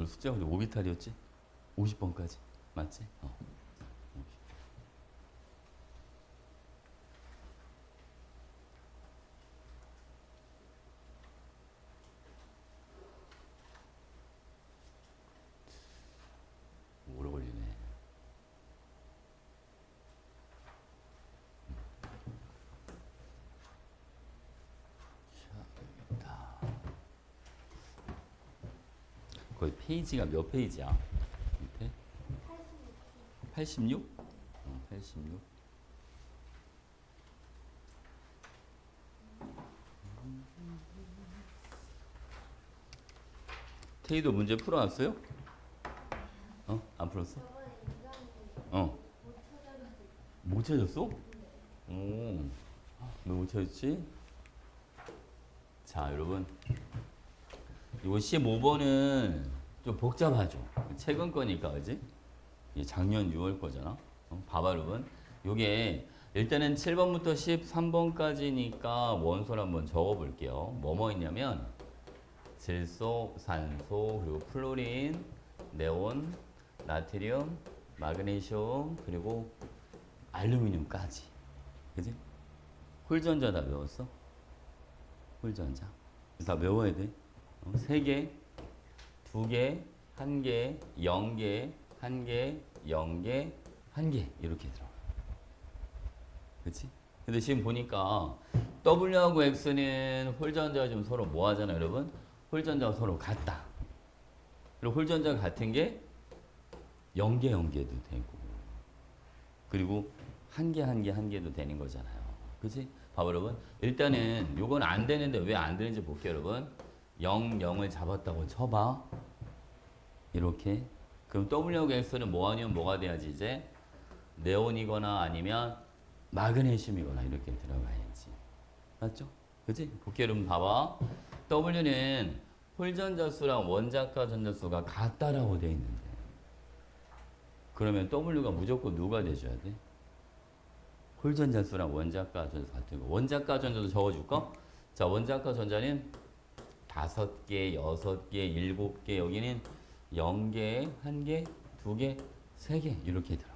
오늘 숫자가 5비탈이었지? 50번까지. 맞지? 어. 오래 걸리네. 거의 페이지가 몇 페이지야? 밑에? 86? 86. 테이도 문제 풀어놨어요? 안 풀었어? 못 찾았어? 오, 왜 못 찾았지? 자, 여러분. 이거 15번은 좀 복잡하죠. 최근 거니까, 그지? 작년 6월 거잖아. 봐봐, 여러분. 요게 일단은 7번부터 13번까지니까 원소를 한번 적어 볼게요. 뭐뭐 있냐면 질소, 산소, 그리고 플로린, 네온, 나트륨, 마그네슘, 그리고 알루미늄까지. 그지? 홀전자 다 외웠어? 홀전자. 다 외워야 돼. 3개, 2개, 1개, 0개, 1개, 0개, 1개 이렇게 들어가. 그치? 근데 지금 보니까 W하고 X는 홀전자가 좀 서로 뭐 하잖아, 여러분? 홀전자가 서로 같다. 그리고 홀전자가 같은 게 0개, 0개도 되고. 그리고 1개, 1개, 1개도 되는 거잖아요. 그치? 봐봐, 여러분. 일단은 요건 안 되는데 왜 안 되는지 볼게요, 여러분. 0, 0을 잡았다고 쳐봐. 이렇게. 그럼 W하고 X는 뭐 아니면 뭐가 돼야지 이제? 네온이거나 아니면 마그네슘이거나 이렇게 들어가야지. 맞죠? 그치? 볼게요, 여러분. 봐봐. W는 홀전자수랑 원자가 전자수가 같다라고 돼 있는데. 그러면 W가 무조건 누가 돼줘야 돼? 홀전자수랑 원자가 전자수 같은 거. 원자가 전자수 적어줄까? 자, 원자가 전자는 5개, 6개, 7개, 여기는 0개, 1개, 2개, 3개 이렇게 들어가.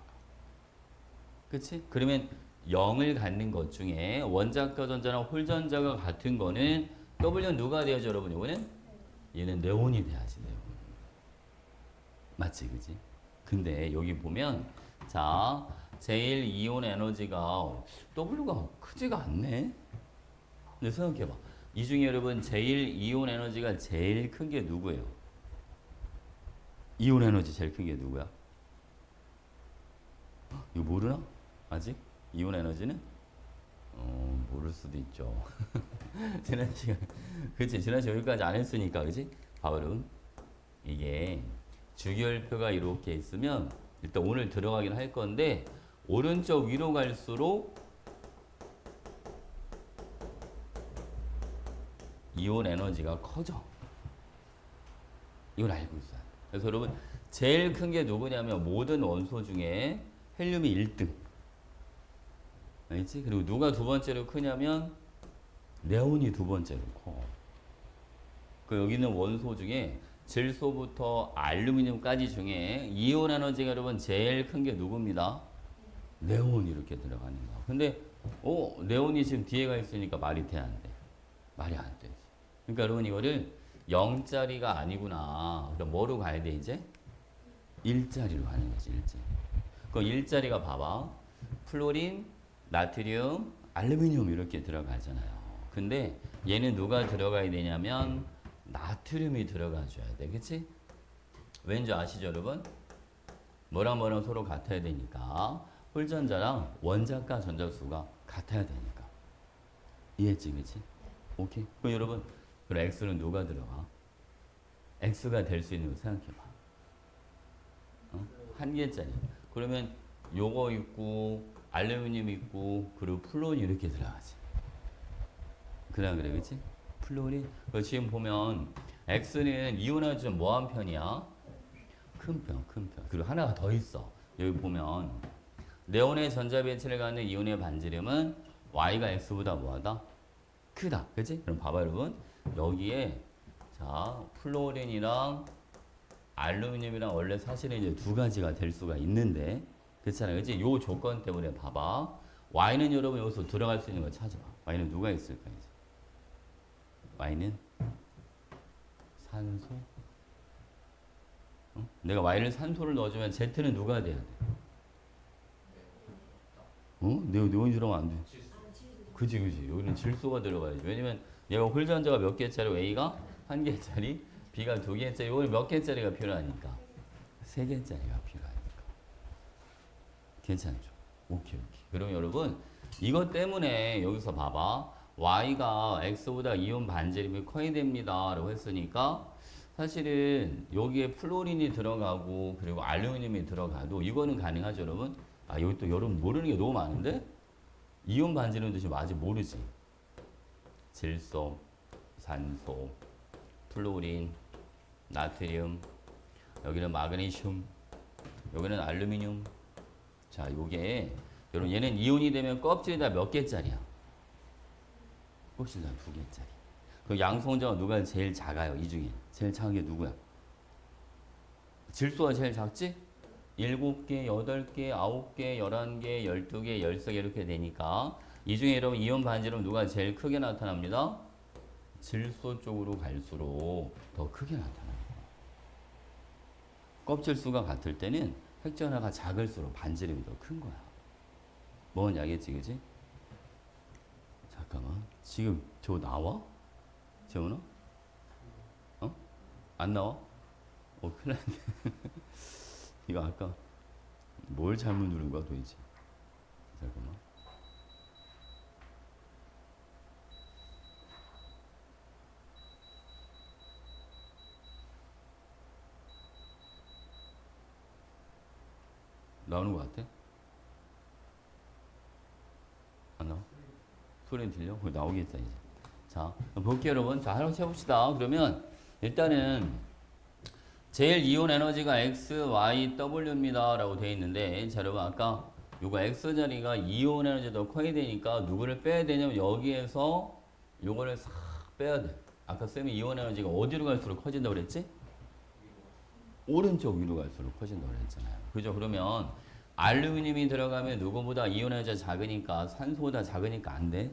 그치? 그러면 0을 갖는 것 중에 원자과 전자랑 홀전자가 같은 거는 W는 누가 돼야죠, 여러분? 이거는? 얘는 네온이 돼야지, 네온. 맞지, 그지? 근데 여기 보면 자, 제일 이온 에너지가 W가 크지가 않네? 근데 생각해봐. 이 중에 여러분 제일 이온 에너지가 제일 큰 게 누구예요? 이온 에너지 제일 큰 게 누구야? 이거 모르나? 아직? 이온 에너지는? 모를 수도 있죠. 지난 시간, 그치? 지난 시간 여기까지 안 했으니까, 그치? 봐봐, 여러분. 이게 주기율표가 이렇게 있으면 일단 오늘 들어가긴 할 건데 오른쪽 위로 갈수록 이온 에너지가 커져. 이걸 알고 있어요. 그래서 여러분 제일 큰 게 누구냐면 모든 원소 중에 헬륨이 1등. 알지? 그리고 누가 두 번째로 크냐면 네온이 두 번째로 커. 그 여기 있는 원소 중에 질소부터 알루미늄까지 중에 이온 에너지가 여러분 제일 큰 게 누굽니다? 네온이 이렇게 들어가는 거. 근데 네온이 지금 뒤에가 있으니까 말이 돼, 안 돼? 말이 안 되지. 그러니까 여러분 이거를 0짜리가 아니구나. 그럼 뭐로 가야 돼 이제? 1짜리로 가는 거지, 1짜리. 그 1짜리가 봐봐. 플로린, 나트륨, 알루미늄 이렇게 들어가잖아요. 근데 얘는 누가 들어가야 되냐면 나트륨이 들어가줘야 돼. 그치? 왠지 아시죠, 여러분? 뭐랑 뭐랑 서로 같아야 되니까. 홀전자랑 원자과 전자수가 같아야 되니까. 이해했지, 그치? 오케이. 그럼 여러분, 그럼 X는 누가 들어가? X가 될 수 있는 거 생각해봐. 한 개짜리. 그러면 요거 있고, 알루미늄 있고, 그리고 플로린 이렇게 들어가지. 그래, 그치? 플로린. 지금 보면 X는 이온하고 좀 뭐한 편이야? 큰 편, 큰 편. 그리고 하나가 더 있어. 여기 보면 네온의 전자배치를 갖는 이온의 반지름은 Y가 X보다 뭐하다? 크다. 그치? 그럼 봐봐, 여러분. 여기에 자 플로린이랑 알루미늄이랑 원래 사실은 이제 두 가지가 될 수가 있는데 그렇잖아요. 그지? 요 조건 때문에 봐봐. Y는 여러분 여기서 들어갈 수 있는 거 찾아봐. Y는 누가 있을까 이제? Y는 산소. 어? 내가 Y를 산소를 넣어주면 Z는 누가 돼야 돼? 어? 내가 네온이 들어가면 안 돼. 그지 그지. 여기는 질소가 들어가야지. 왜냐면 얘가 홀전자가 몇 개짜리 A가 한 개짜리, B가 두 개짜리. 여기 몇 개짜리가 필요하니까? 세 개짜리가 필요하니까. 괜찮죠? 오케이 오케이. 그럼 여러분 이것 때문에 여기서 봐봐. Y가 X보다 이온 반지름이 커야 됩니다. 라고 했으니까 사실은 여기에 플로린이 들어가고 그리고 알루미늄이 들어가도 이거는 가능하죠 여러분? 아 여기 또 여러분 모르는 게 너무 많은데? 이온 반지름도 지금 아직 모르지. 질소, 산소, 플로린, 나트륨, 여기는 마그네슘, 여기는 알루미늄. 자, 요게 여러분 얘는 이온이 되면 껍질에다 몇 개짜리야? 껍질에다 두 개짜리. 그 양성자가 누가 제일 작아요? 이 중에 제일 작은 게 누구야? 질소가 제일 작지? 7개, 8개, 9개, 11개, 12개, 13개 이렇게 되니까 이 중에 여러분 이온 반지름 누가 제일 크게 나타납니다? 질소 쪽으로 갈수록 더 크게 나타납니다. 껍질 수가 같을 때는 획전화가 작을수록 반지름이 더 큰 거야. 뭔 알겠지, 그지? 잠깐만. 지금 저거 나와? 재훈아? 어? 안 나와? 큰일 났네. 이거 아까 뭘 잘못 누른 거야 도대체? 잠깐만. 나오는 거 같아? 안 나와? 소리 들려? 그거 나오겠다 이제. 자, 볼게요 여러분. 자, 하나씩 해봅시다. 그러면 일단은 제일 이온 에너지가 X, Y, W입니다. 라고 되어 있는데, 자, 여러분, 아까 요거 X 자리가 이온 에너지 더 커야 되니까 누구를 빼야 되냐면 여기에서 요거를 싹 빼야 돼. 아까 쌤이 이온 에너지가 어디로 갈수록 커진다고 그랬지? 오른쪽 위로 갈수록 커진다고 그랬잖아요. 그죠? 그러면 알루미늄이 들어가면 누구보다 이온 에너지가 작으니까 산소보다 작으니까 안 돼.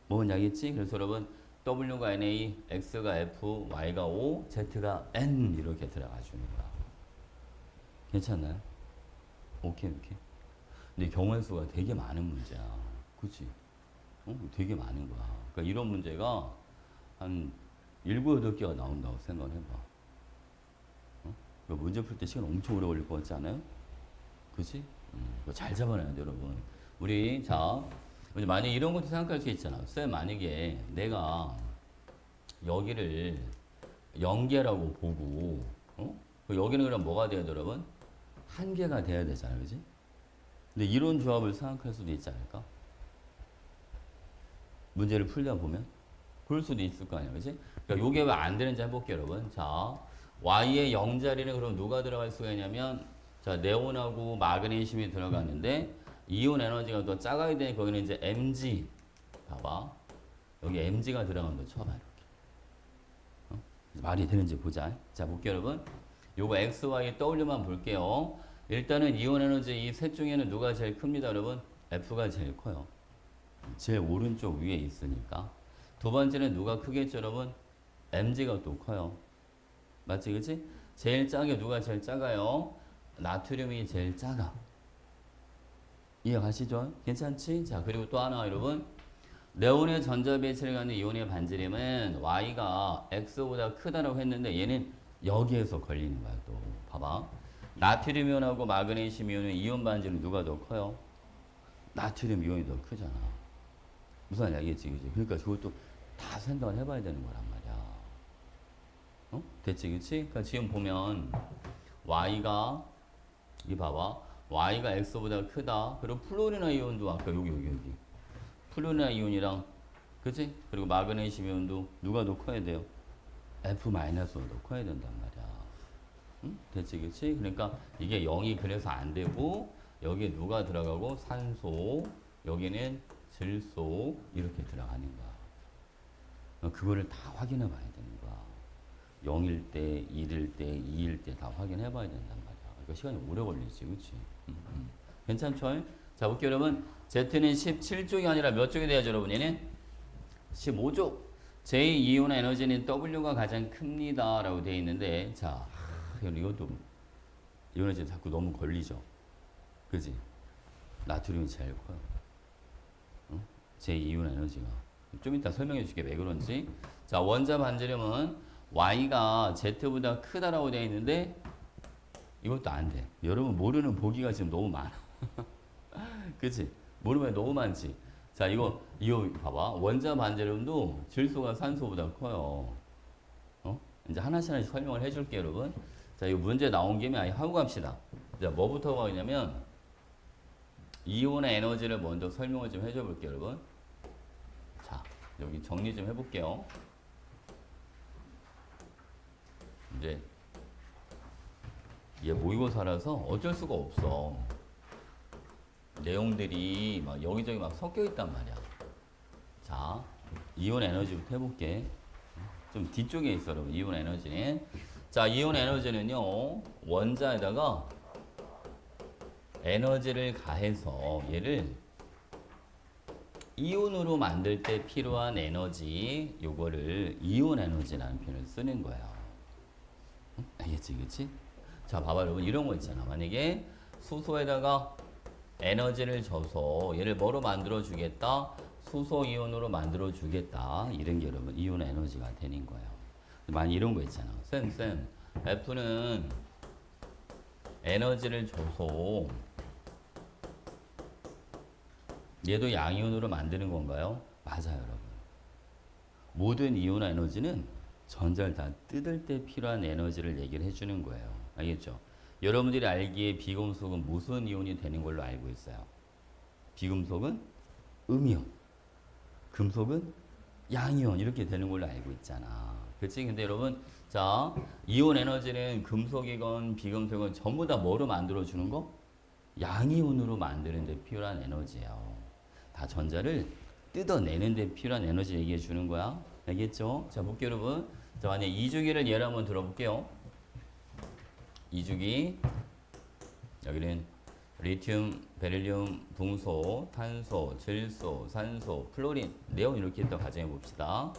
뭔 알겠지? 그래서 여러분 W가 NA, X가 F, Y가 O, Z가 N 이렇게 들어가 주는 거야. 괜찮나요? 오케이. 근데 경우의 수가 되게 많은 문제야. 그치? 되게 많은 거야. 그러니까 이런 문제가 한 7, 8개가 나온다고 생각을 해봐. 그러니까 문제 풀 때 시간 엄청 오래 걸릴 것 같지 않아요? 그치? 잘 잡아놔야 돼, 여러분. 우리, 자, 만약에 이런 것도 생각할 수 있잖아. 쌤, 만약에 내가 여기를 연계라고 보고, 여기는 그럼 뭐가 돼야 돼, 여러분? 한 개가 돼야 되잖아요, 그지? 근데 이런 조합을 생각할 수도 있지 않을까? 문제를 풀다 보면? 그럴 수도 있을 거 아니야, 그지? 그러니까 요게 왜 안 되는지 해볼게요, 여러분. 자, Y의 0자리는 그럼 누가 들어갈 수가 있냐면, 자, 네온하고 마그네슘이 들어갔는데, 이온 에너지가 더 작아야 되니 거기는 이제 Mg 봐봐 여기 Mg가 들어가면 더 쳐봐 이렇게 말이 되는지 보자. 자 볼게요 여러분. 요거 X, Y, W만 볼게요. 일단은 이온 에너지 이 셋 중에는 누가 제일 큽니다 여러분? F가 제일 커요. 제일 오른쪽 위에 있으니까. 두 번째는 누가 크겠죠 여러분? Mg가 또 커요. 맞지 그치? 제일 작게 누가 제일 작아요? 나트륨이 제일 작아. 이해가시죠? 괜찮지? 자, 그리고 또 하나, 여러분. 네온의 전자배치를 갖는 이온의 반지름은 Y가 X보다 크다라고 했는데 얘는 여기에서 걸리는 거야, 또. 봐봐. 나트륨 이온하고 마그네슘 이온은 이온 반지름 누가 더 커요? 나트륨 이온이 더 크잖아. 무슨 알겠지, 그지? 그러니까 그것도 다 생각을 해봐야 되는 거란 말이야. 됐지, 그치? 그러니까 지금 보면 Y가, 이 봐봐. Y가 X보다 크다. 그리고 플로리나 이온도 아까 여기. 플로리나 이온이랑, 그치? 그리고 마그네슘 이온도 누가 더 커야 돼요? F-가 더 커야 된단 말이야. 응? 됐지, 그치? 그러니까 이게 0이 그래서 안 되고, 여기에 누가 들어가고, 산소, 여기는 질소, 이렇게 들어가는 거야. 그거를 다 확인해 봐야 되는 거야. 0일 때, 1일 때, 2일 때 다 확인해 봐야 된단 말이야. 그러니까 시간이 오래 걸리지, 그치? 괜찮죠? 자, 볼게요, 여러분. Z는 17족이 아니라 몇 족이 돼야죠, 여러분? 얘는 15족. 제2이온 에너지는 W가 가장 큽니다. 라고 되어 있는데, 자, 이것도, 이거는 이제 자꾸 너무 걸리죠. 그지? 나트륨이 제일 커요. 어? 제2이온 에너지가. 좀 이따 설명해 줄게, 왜 그런지. 자, 원자 반지름은 Y가 Z보다 크다라고 되어 있는데, 이것도 안 돼. 여러분 모르는 보기가 지금 너무 많아. 그치? 모르면 너무 많지. 자, 이거 봐봐. 원자 반지름도 질소가 산소보다 커요. 어? 이제 하나씩 설명을 해줄게요, 여러분. 자, 이 문제 나온 김에 아예 하고 갑시다. 자, 뭐부터 가냐면, 이온의 에너지를 먼저 설명을 좀 해줘 볼게요, 여러분. 자, 여기 정리 좀 해볼게요. 이제, 얘 모의고사라서 어쩔 수가 없어. 내용들이 막 여기저기 막 섞여 있단 말이야. 자, 이온 에너지부터 해볼게. 좀 뒤쪽에 있어, 여러분. 이온 에너지는. 자, 이온 에너지는요, 원자에다가 에너지를 가해서 얘를 이온으로 만들 때 필요한 에너지, 요거를 이온 에너지라는 표현을 쓰는 거야. 알겠지, 그치? 자, 봐봐, 여러분. 이런 거 있잖아. 만약에 수소에다가 에너지를 줘서 얘를 뭐로 만들어 주겠다? 수소 이온으로 만들어 주겠다. 이런 게 여러분 이온 에너지가 되는 거예요. 많이 이런 거 있잖아. 쌤, F는 에너지를 줘서 얘도 양이온으로 만드는 건가요? 맞아요, 여러분. 모든 이온 에너지는 전자를 다 뜯을 때 필요한 에너지를 얘기를 해주는 거예요. 알겠죠? 여러분들이 알기에 비금속은 무슨 이온이 되는 걸로 알고 있어요? 비금속은 음이온, 금속은 양이온 이렇게 되는 걸로 알고 있잖아. 그치? 근데 여러분, 자, 이온 에너지는 금속이건 비금속이건 전부 다 뭐로 만들어주는 거? 양이온으로 만드는 데 필요한 에너지예요. 다 전자를 뜯어내는 데 필요한 에너지 얘기해 주는 거야. 알겠죠? 자, 볼게요, 여러분. 자, 만약 2주기를 예를 한번 들어볼게요. 2주기. 여기는 리튬, 베릴륨, 붕소, 탄소, 질소, 산소, 플로린, 네온 이렇게 일단 가정해 봅시다.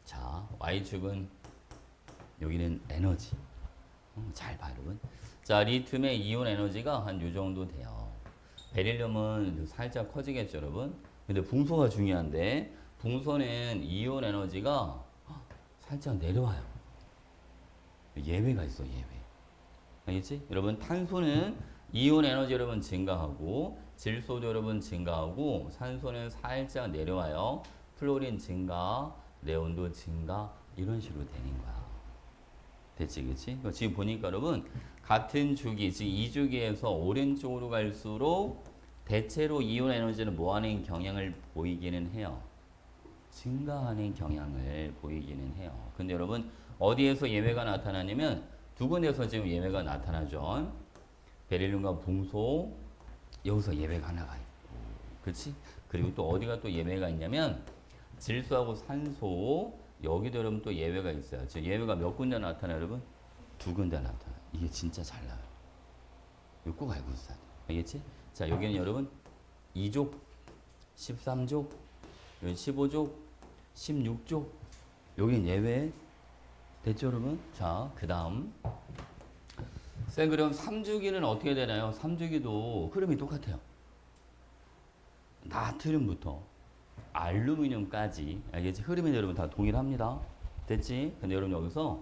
자, Y축은 여기는 에너지. 잘 봐, 여러분. 자, 리튬의 이온 에너지가 한 요 정도 돼요. 베릴륨은 살짝 커지겠죠, 여러분. 근데 붕소가 중요한데, 붕소는 이온 에너지가 살짝 내려와요. 예외가 있어, 예외. 알겠지? 여러분, 탄소는 이온 에너지 여러분 증가하고, 질소도 여러분 증가하고, 산소는 살짝 내려와요. 플로린 증가, 네온도 증가, 이런 식으로 되는 거야. 됐지, 그치? 지금 보니까 여러분, 같은 주기, 즉 2주기에서 오른쪽으로 갈수록 대체로 이온 에너지는 뭐하는 경향을 보이기는 해요. 증가하는 경향을 보이기는 해요. 근데 여러분, 어디에서 예외가 나타나냐면 두 군데에서 지금 예외가 나타나죠. 베릴륨과 붕소, 여기서 예외가 하나가 있고, 그치? 그리고 또 어디가 또 예외가 있냐면 질소하고 산소, 여기도 여러분 또 예외가 있어요. 즉 예외가 몇 군데 나타나요, 여러분? 두 군데 나타나요. 이게 진짜 잘 나와요. 이거 꼭 알고 있어야 돼. 알겠지? 자, 여기는 여러분 2족, 13족, 여기 15족, 16족. 여기는 예외. 됐죠, 여러분? 자, 그 다음. 쌤, 그럼 3주기는 어떻게 되나요? 3주기도 흐름이 똑같아요. 나트륨부터 알루미늄까지. 알겠지? 흐름이 여러분 다 동일합니다. 됐지? 근데 여러분 여기서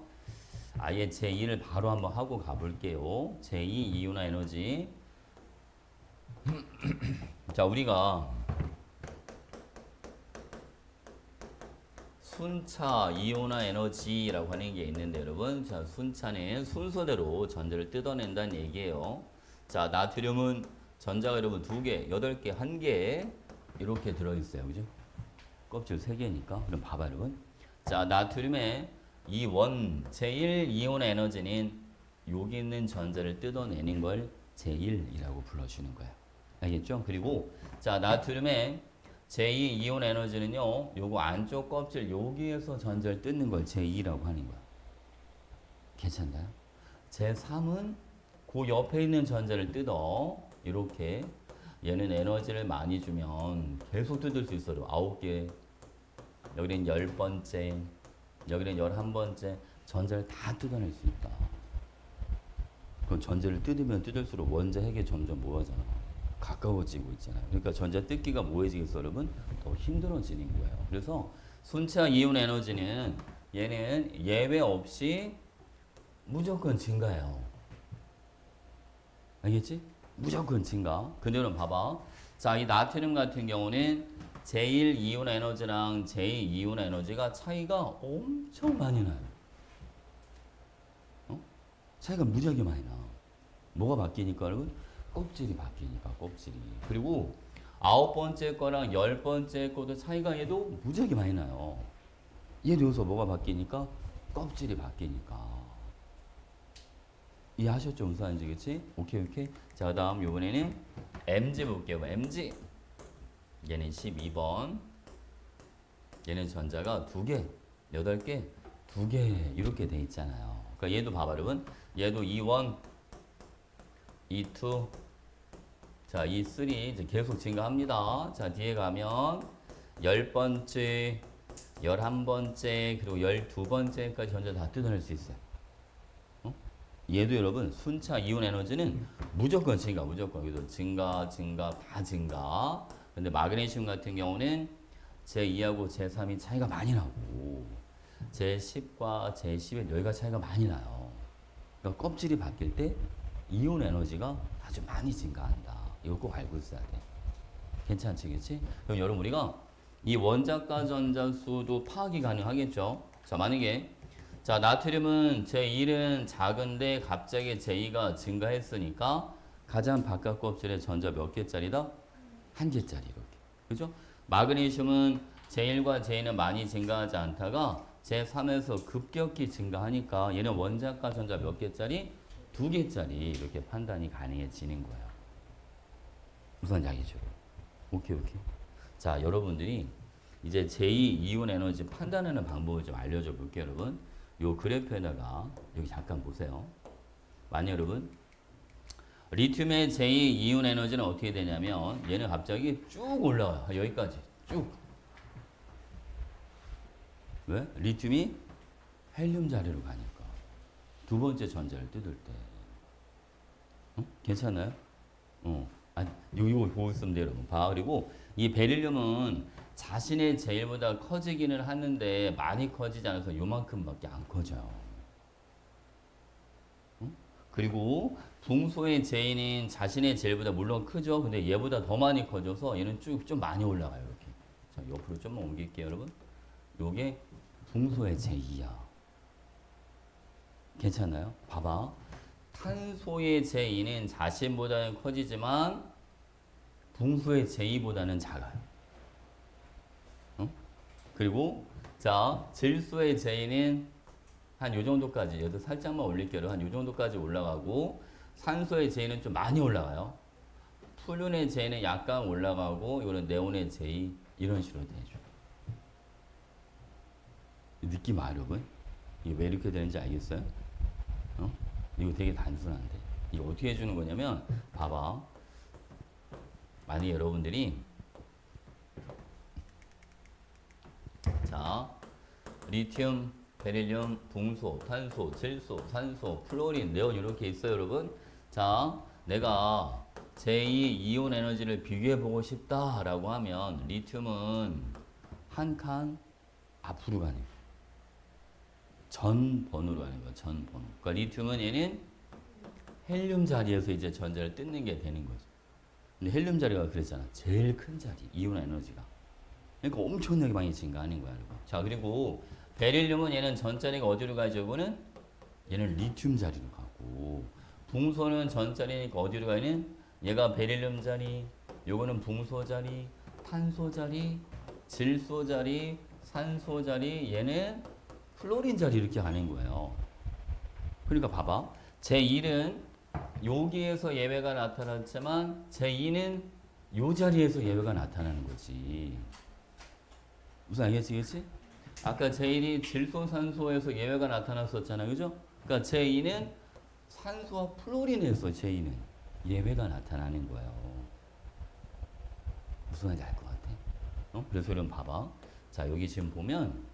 아예 제2를 바로 한번 하고 가볼게요. 제2 이온화 에너지. 자, 우리가 순차 이온화 에너지라고 하는 게 있는데 여러분, 자, 순차는 순서대로 전자를 뜯어낸다는 얘기예요. 자, 나트륨은 전자가 여러분 2개, 8개, 1개 이렇게 들어있어요. 그죠? 껍질 3개니까. 그럼 봐봐, 여러분. 자, 나트륨의 이 원, 제1 이온화 에너지는 여기 있는 전자를 뜯어내는 걸 제1이라고 불러주는 거예요. 알겠죠? 그리고 자, 나트륨의 제2 이온 에너지는요. 요거 안쪽 껍질 여기에서 전자를 뜯는 걸 제2라고 하는 거야. 괜찮나요? 제3은 그 옆에 있는 전자를 뜯어. 이렇게 얘는 에너지를 많이 주면 계속 뜯을 수 있어요. 9개. 여기는 10번째. 여기는 11번째. 전자를 다 뜯어낼 수 있다. 그럼 전자를 뜯으면 뜯을수록 원자 핵이 점점 뭐하잖아. 가까워지고 있잖아요. 그러니까 전자 뜯기가 뭐해지겠어, 여러분? 더 힘들어지는 거예요. 그래서 순차 이온 에너지는 얘는 예외 없이 무조건 증가해요. 알겠지? 무조건 증가. 근데 봐봐. 자, 이 나트륨 같은 경우는 제1 이온 에너지랑 제2 이온 에너지가 차이가 엄청 많이 나요. 차이가 무지하게 많이 나. 뭐가 바뀌니까 여러분? 껍질이 바뀌니까 껍질이. 그리고 9번째 거랑 10번째 거도 차이가 얘도 무지하게 많이 나요. 얘도 여기서 뭐가 바뀌니까? 껍질이 바뀌니까. 이해하셨죠? 무슨 말인지, 그치? 오케이. 자, 그 다음 요번에는 MG 볼게요. MG. 얘는 12번. 얘는 전자가 2개, 8개, 2개 이렇게 돼 있잖아요. 그러니까 얘도 봐봐, 여러분. 얘도 E1, E2, 자, E3 이제 계속 증가합니다. 자, 뒤에 가면 10번째, 11번째, 그리고 12번째까지 전자 다 뜯어낼 수 있어요. 얘도 여러분 순차 이온 에너지는 무조건 증가, 무조건. 여기도 증가, 다 증가. 근데 마그네슘 같은 경우는 제2하고 제3이 차이가 많이 나고 제10과 제11 여기가 차이가 많이 나요. 그러니까 껍질이 바뀔 때 이온 에너지가 아주 많이 증가한다. 이거 꼭 알고 있어야 돼. 괜찮지, 그치? 그럼 여러분 우리가 이 원자가 전자 수도 파악이 가능하겠죠? 자, 만약에 자, 나트륨은 제1은 작은데 갑자기 제2가 증가했으니까 가장 바깥 껍질에 전자 몇 개짜리다? 1개짜리 이렇게. 그죠? 마그네슘은 제1과 제2는 많이 증가하지 않다가 제3에서 급격히 증가하니까 얘는 원자가 전자 몇 개짜리? 2개짜리 이렇게 판단이 가능해지는 거예요. 무슨 이야기죠? 오케이. 자, 여러분들이 이제 제2 이온 에너지 판단하는 방법을 좀 알려줘 볼게요, 여러분. 요 그래프에다가 여기 잠깐 보세요. 만약 여러분 리튬의 제2 이온 에너지는 어떻게 되냐면 얘는 갑자기 쭉 올라와요. 여기까지 쭉. 왜? 리튬이 헬륨 자리로 가니까. 두 번째 전자를 뜯을 때. 괜찮아요? 아니, 이거 보고 있으면 돼요, 여러분. 봐. 그리고 이 베릴륨은 자신의 제일보다 커지기는 하는데 많이 커지지 않아서 요만큼밖에 안 커져요. 그리고 붕소의 제인은 자신의 제일보다 물론 크죠. 근데 얘보다 더 많이 커져서 얘는 쭉 좀 많이 올라가요. 이렇게. 자, 옆으로 좀만 옮길게요, 여러분. 요게 붕소의 제2야. 괜찮나요? 봐봐. 탄소의 제2는 자신보다는 커지지만 붕소의 제2보다는 작아요. 그리고 자, 질소의 제2는 한 요 정도까지, 얘도 살짝만 올릴게요. 한 요 정도까지 올라가고 산소의 제2는 좀 많이 올라가요. 플룬의 제2는 약간 올라가고 이거는 네온의 제2 이런 식으로 되죠. 느낌 알아, 여러분? 이게 왜 이렇게 되는지 알겠어요? 이거 되게 단순한데 이거 어떻게 해주는 거냐면 봐봐. 만약에 여러분들이 자, 리튬, 베릴륨, 붕소, 탄소, 질소, 산소, 플로린, 네온 이렇게 있어요, 여러분. 자, 내가 제2 이온 에너지를 비교해 보고 싶다라고 하면 리튬은 한 칸 앞으로 가는 거예요. 전 번호로 가는 거예요. 전 번호. 그러니까 리튬은 얘는 헬륨 자리에서 이제 전자를 뜯는 게 되는 거죠. 근데 헬륨 자리가 그랬잖아. 제일 큰 자리, 이온 에너지가. 그러니까 엄청나게 많이 증가하는 거야, 여러분. 자, 그리고 베릴륨은 얘는 전자리가 어디로 가죠? 이거는 얘는 리튬 자리로 가고, 붕소는 전자리니까 어디로 가는? 얘가 베릴륨 자리, 요거는 붕소 자리, 탄소 자리, 질소 자리, 산소 자리, 얘는 플로린 자리 이렇게 가는 거예요. 그러니까 봐봐. 제1은 여기에서 예외가 나타났지만 제2는 요 자리에서 예외가 나타나는 거지. 무슨 알겠지, 그치? 아까 제1이 질소산소에서 예외가 나타났었잖아, 그죠? 그러니까 제2는 산소와 플로린에서 제2는 예외가 나타나는 거예요. 무슨 말인지 알 것 같아? 그래서 여러분 봐봐. 자, 여기 지금 보면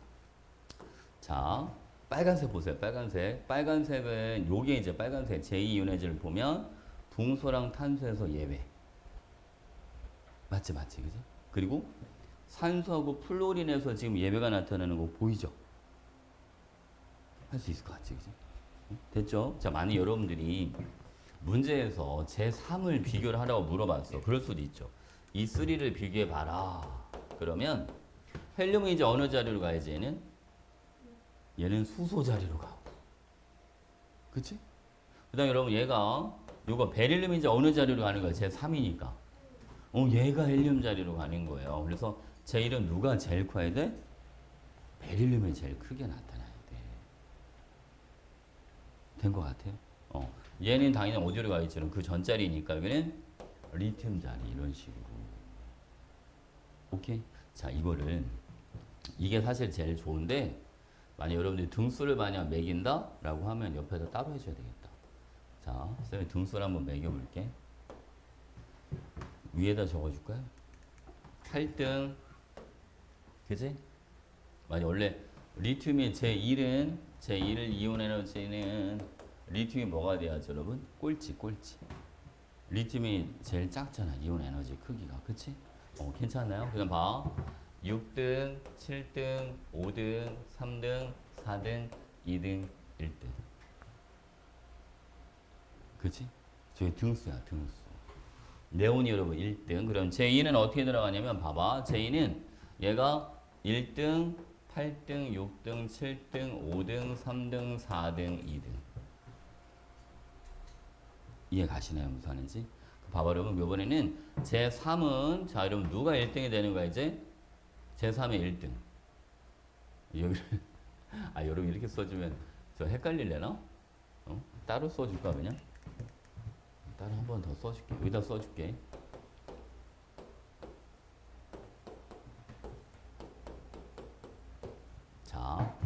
자, 빨간색 보세요. 빨간색. 빨간색은 요게 이제 빨간색 제2윤회제를 보면 붕소랑 탄소에서 예외. 맞지, 맞지, 그지? 그리고 산소하고 플로린에서 지금 예외가 나타나는 거 보이죠? 할 수 있을 것 같지, 그지? 됐죠? 자, 만약 여러분들이 문제에서 제3을 비교를 하라고 물어봤어. 그럴 수도 있죠. 이 3를 비교해봐라. 그러면 헬륨은 이제 어느 자리로 가야지, 얘는 수소 자리로 가. 그치? 그 다음에 여러분 얘가 요거 베릴륨이 이제 어느 자리로 가는 거야? 제3이니까. 얘가 헬륨 자리로 가는 거예요. 그래서 제1은 누가 제일 커야 돼? 베릴륨이 제일 크게 나타나야 돼. 된 것 같아요? 얘는 당연히 어디로 가겠지? 그 전자리니까 여기는 리튬 자리 이런 식으로. 오케이? 자, 이거를 이게 사실 제일 좋은데 만약 여러분들이 등수를 만약 매긴다 라고 하면 옆에다 따로 해줘야 되겠다. 자, 쌤이 등수를 한번 매겨볼게. 위에다 적어줄까요? 8등 그지? 만약 원래 리튬이 제1을 이온 에너지는 리튬이 뭐가 돼야죠 여러분? 꼴찌. 리튬이 제일 작잖아 이온 에너지 크기가. 그치? 괜찮나요? 그냥 봐. 6등, 7등, 5등, 3등, 4등, 2등, 1등. 그치? 저게 등수야, 등수. 네온이 여러분 1등. 그럼 제2는 어떻게 들어가냐면 봐봐. 제2는 얘가 1등, 8등, 6등, 7등, 5등, 3등, 4등, 2등. 이해 가시나요? 무슨 말인지? 봐봐 여러분. 이번에는 제3은 자 여러분 누가 1등이 되는 거야 이제? 제3의 1등. 여기를 여러분 이렇게 써주면 저 헷갈릴래나? 따로 써줄까 그냥? 따로 한 번 더 써줄게. 여기다 써줄게. 자,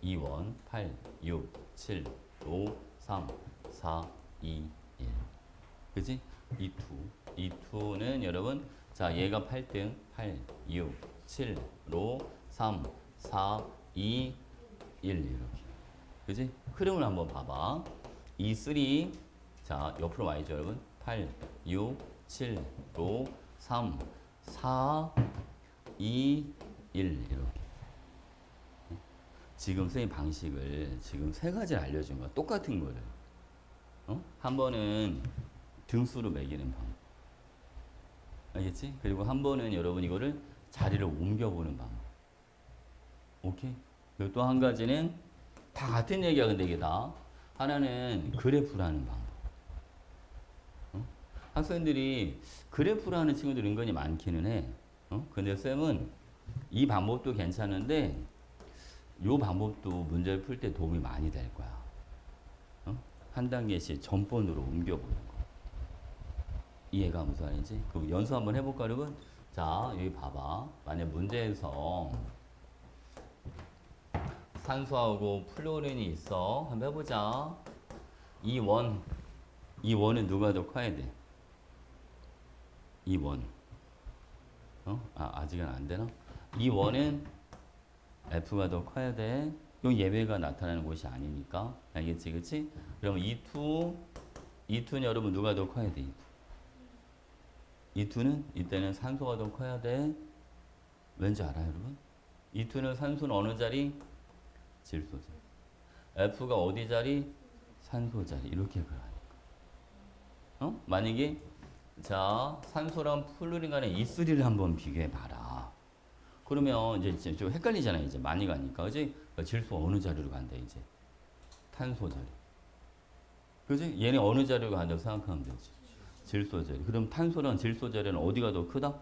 2원 8, 6, 7, 5, 3, 4, 2, 1. 그지? 2는 여러분 자 얘가 8등 8, 6, 7, 5, 3, 4, 2, 1 이렇게. 그지? 흐름을 한번 봐봐. 2, 3 자, 옆으로 와야죠, 여러분. 8, 6, 7, 5, 3, 4, 2, 1 이렇게. 지금 선생님 방식을 지금 세 가지를 알려준 거야. 똑같은 거를. 한 번은 등수로 매기는 방법. 알겠지? 그리고 한 번은 여러분 이거를 자리를 옮겨보는 방법. 오케이? 그리고 또 한 가지는 다 같은 얘기야, 근데 이게 다. 하나는 그래프라는 방법. 학생들이 그래프를 하는 친구들이 은근히 많기는 해. 근데 쌤은 이 방법도 괜찮은데 이 방법도 문제를 풀 때 도움이 많이 될 거야. 한 단계씩 전번으로 옮겨보는 거. 이해가 무슨 말인지? 그럼 연습 한번 해볼까 여러분? 자 여기 봐봐. 만약 문제에서 산소하고 플로린이 있어. 한번 해보자. 이 원은 누가 더 커야 돼? 이 원. 아직은 안 되나? 이 원은 F가 더 커야 돼. 이 예외가 나타나는 곳이 아니니까. 알겠지, 그치? 그럼 E2는 여러분 누가 더 커야 돼? E2는 이때는 산소가 더 커야 돼. 왠지 알아요, 여러분? E2는 산소는 어느 자리? 질소 자리. F가 어디 자리? 산소 자리. 이렇게 그러니까. 만약에 자, 산소랑 플루린 간의 E3를 한번 비교해 봐라. 그러면 이제 좀 헷갈리잖아요. 이제 많이 가니까. 그지? 질소 어느 자리로 간다, 이제? 탄소 자리. 그지? 얘네 어느 자리로 간다고 생각하면 되지. 질소 자리. 그럼 탄소랑 질소 자리는 어디가 더 크다?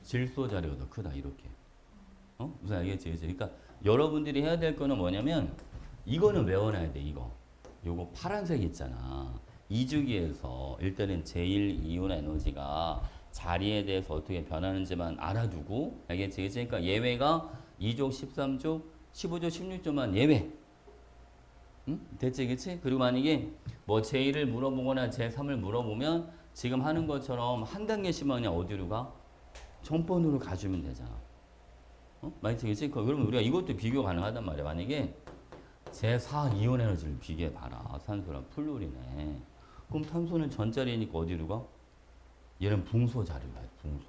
질소 자리가 더 크다, 이렇게. 무슨 알겠지? 그지? 그러니까 여러분들이 해야 될 거는 뭐냐면, 이거는 외워놔야 돼, 이거. 요거 파란색 있잖아. 2주기에서 일단은 제1 이온 에너지가 자리에 대해서 어떻게 변하는지만 알아두고 알겠지? 그러니까 예외가 2족, 13족, 15족, 16족만 예외. 응? 됐지, 그치? 그리고 만약에 뭐 제1을 물어보거나 제3을 물어보면 지금 하는 것처럼 한 단계씩만 그냥 어디로 가? 정본으로 가주면 되잖아. 어? 맞지, 그치? 그러면 우리가 이것도 비교 가능하단 말이야. 만약에 제4 이온 에너지를 비교해봐라. 산소랑 플루린에. 그럼 탄소는 전자리니까 어디로 가? 얘는 붕소 자리로 가요. 붕소.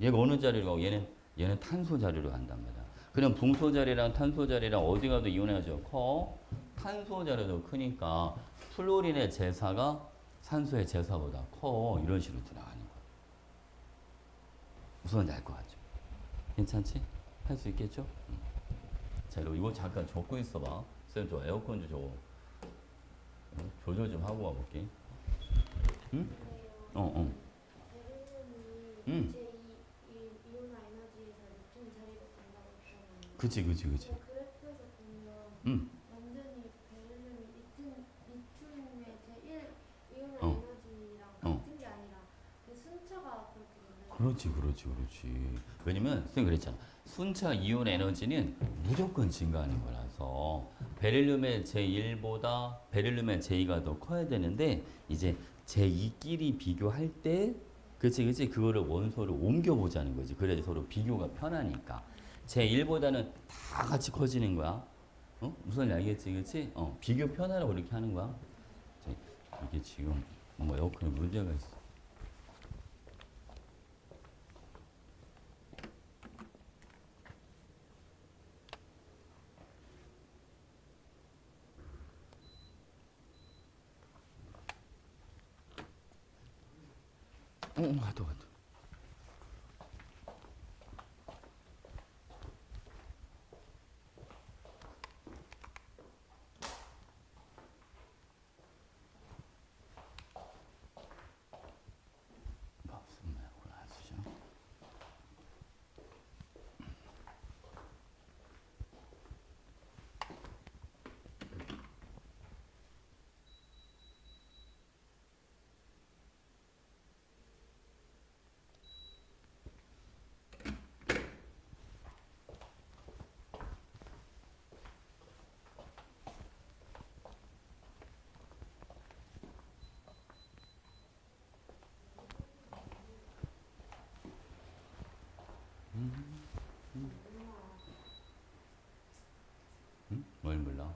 얘가 어느 자리로 가고 얘는 탄소 자리로 간단 말이야. 그럼 붕소 자리랑 탄소 자리랑 어디 가도 이온 에너지가 커? 탄소 자리도 크니까 플루린의 제사가 산소의 제사보다 커. 이런 식으로 들어가는 거야. 무슨 말인지 알 것 같죠? 괜찮지? 할 수 있겠죠? 자, 그리고 이거 잠깐 적고 있어봐. 쌤, 저 에어컨 좀 저거 조절 좀 하고 와볼게. 응? 어. 응. 이온화 에너지에서 리튬 자리로 간다고 했잖아요. 그치. 그래프에서 보면 응. 완전히 베릴륨이 리튬의 제1 이온화 어. 에너지랑 어. 같은 게 아니라 그 순차가 그렇게 된다. 그렇지. 왜냐면 쌤 그랬잖아. 순차 이온 에너지는 무조건 증가하는 거라서 베릴륨의 제1보다 베릴륨의 제2가 더 커야 되는데 이제 제2끼리 비교할 때 그치 그거를 원소로 옮겨 보자는 거지. 그래야 서로 비교가 편하니까. 제1보다는 다 같이 커지는 거야. 어? 무슨 알겠지, 그치? 비교 편하라고 이렇게 하는 거야. 이게 지금 뭐 에어컨에 문제가 있어. 가도. 응? 뭘 몰라?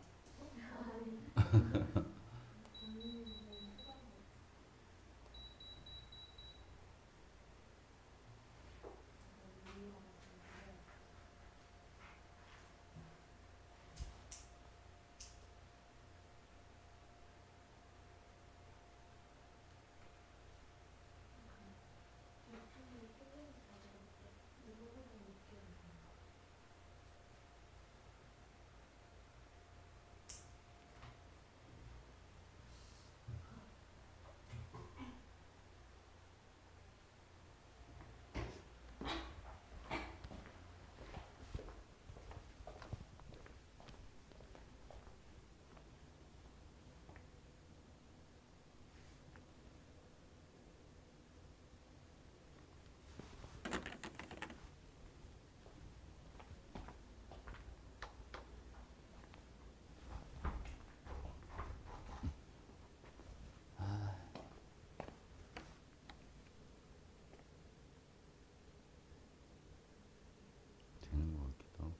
되는 것 같기도 하고.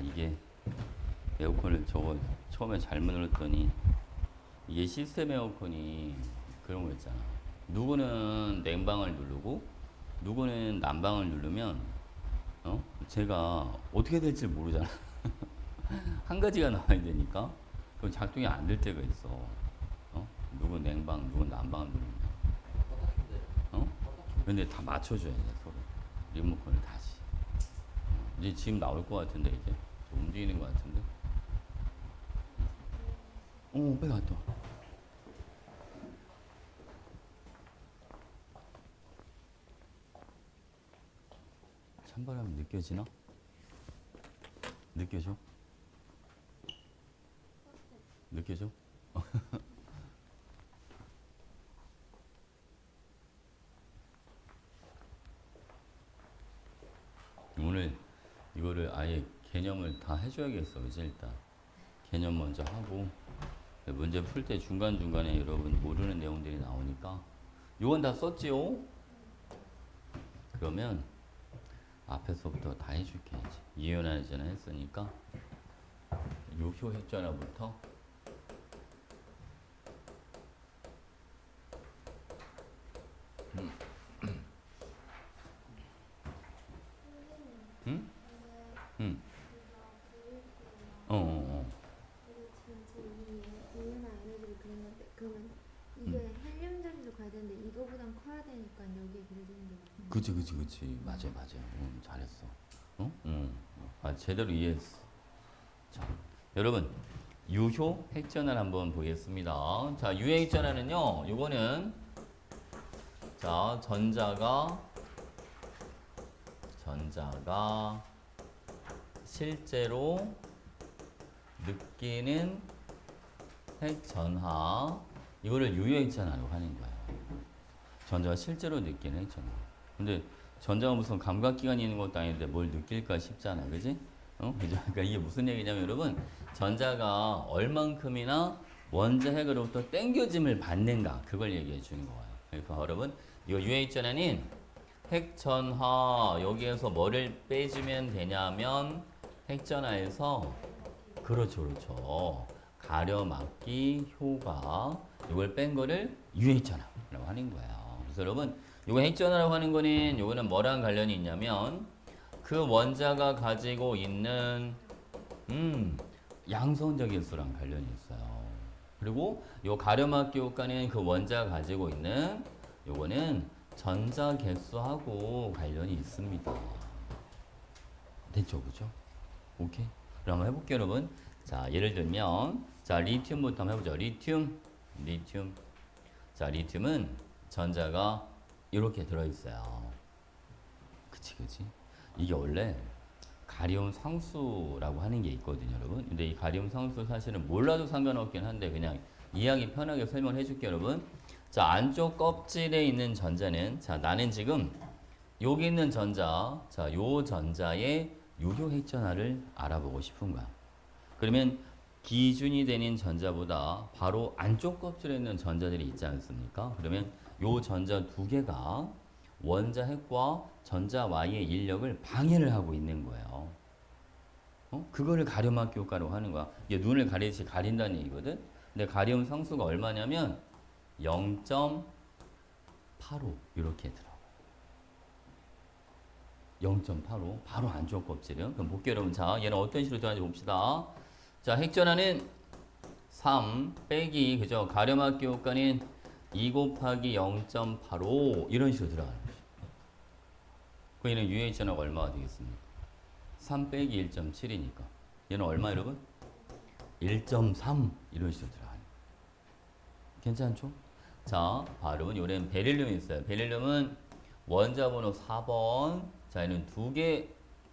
이게 에어컨을 저거 처음에 잘못 눌렀더니 이게 시스템 에어컨이 그런 거 있잖아. 누구는 냉방을 누르고 누구는 난방을 누르면 제가 어떻게 될지 모르잖아. 한 가지가 나와야 되니까 그럼 작동이 안 될 때가 있어. 누군 냉방, 누군 난방을 누르면. 근데 다 맞춰줘야 돼 서로. 리모컨을 다시. 이제 지금 나올 것 같은데 이제 움직이는 것 같은데. 빨리 갔다 와. 찬바람이 느껴지나? 느껴져? 느껴져? 오늘 이거를 아예 개념을 다 해줘야겠어. 이제 일단 개념 먼저 하고 문제 풀 때 중간중간에 여러분 모르는 내용들이 나오니까 이건 다 썼지요? 그러면 앞에서부터 다 해줄게. 이해하잖아 했으니까 요효 했잖아부터 응? 응. 지금 제 이유나 에너지를 그린 건데 그러면 이게 헬륨전도 가야 되는데 이거보단 커야 되니까 여기에 그려지는 게 맞나요? 그치. 맞아. 잘했어. 제대로 이해했어. 자, 여러분, 유효 핵전환 한번 보겠습니다. 자, 유효 핵전환은요, 요거는, 자, 전자가 실제로 느끼는 핵전하, 이거를 유효 핵전환으로 하는 거예요. 전자가 실제로 느끼는 핵전하. 근데 전자가 무슨 감각기관이 있는 것도 아닌데 뭘 느낄까 싶잖아. 그지? 그죠? 그러니까 이게 무슨 얘기냐면 여러분, 전자가 얼만큼이나 원자 핵으로부터 땡겨짐을 받는가. 그걸 얘기해 주는 거예요. 그러니까 여러분, 이거 유효 핵전환인 핵전하, 여기에서 뭐를 빼주면 되냐면 핵전하에서 그렇죠. 가려막기 효과, 이걸 뺀 거를 유효 핵전하라고 하는 거예요. 그래서 여러분, 이거 핵전하라고 하는 거는 요거는 뭐랑 관련이 있냐면 그 원자가 가지고 있는 양성적 일수랑 관련이 있어요. 그리고 요 가려막기 효과는 그 원자가 가지고 있는 요거는 전자 개수하고 관련이 있습니다. 됐죠, 그죠? 오케이. 그럼 한번 해볼게요, 여러분. 자, 예를 들면 자 리튬부터 한번 해보죠. 리튬. 자, 리튬은 전자가 이렇게 들어있어요. 그치. 이게 원래 가리움 상수라고 하는 게 있거든요, 여러분. 근데 이 가리움 상수 사실은 몰라도 상관없긴 한데 그냥 이해하기 편하게 설명을 해줄게요, 여러분. 자, 안쪽 껍질에 있는 전자는 자, 나는 지금 여기 있는 전자, 자, 요 전자의 유효 핵전하를 알아보고 싶은 거야. 그러면 기준이 되는 전자보다 바로 안쪽 껍질에 있는 전자들이 있지 않습니까? 그러면 요 전자 두 개가 원자 핵과 전자 Y의 인력을 방해를 하고 있는 거예요. 그거를 가려막기 효과로 하는 거야. 이게 눈을 가리듯이 가린다는 얘기거든. 근데 가리움 상수가 얼마냐면 0.85 이렇게 들어. 0.85 바로 안쪽 껍질은. 그럼 볼게요, 여러분. 자, 얘는 어떤 식으로 들어가는지 봅시다. 자, 핵전하는 3 빼기 그죠? 가려막기 효과는 2 곱하기 0.85 이런 식으로 들어가는 거죠. 그 얘는 유효 핵전하가 얼마가 되겠습니까? 3 빼기 1.7이니까 얘는 얼마 여러분? 1.3 이런 식으로 들어가는 거예요. 괜찮죠? 자, 바로 요런 베릴륨이 있어요. 베릴륨은 원자 번호 4번. 자, 얘는 두 개,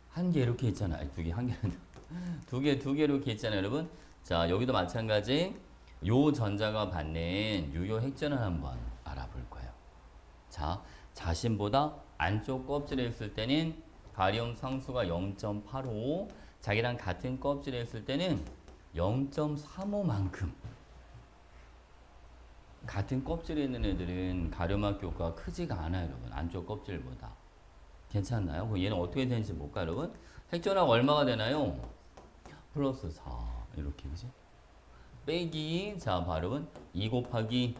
한 개 이렇게 있잖아요. 아니, 두 개, 한 개는 두 개 이렇게 있잖아요, 여러분. 자, 여기도 마찬가지. 요 전자가 받는 유효 핵전을 한번 알아볼 거예요. 자, 자신보다 안쪽 껍질에 있을 때는 가리움 상수가 0.85, 자기랑 같은 껍질에 있을 때는 0.35만큼. 같은 껍질에 있는 애들은 가려막기 효과가 크지가 않아요, 여러분. 안쪽 껍질보다. 괜찮나요? 그럼 얘는 어떻게 되는지 볼까요, 여러분? 핵전하가 얼마가 되나요? 플러스 4 이렇게 그지? 빼기 자 발음은 2 곱하기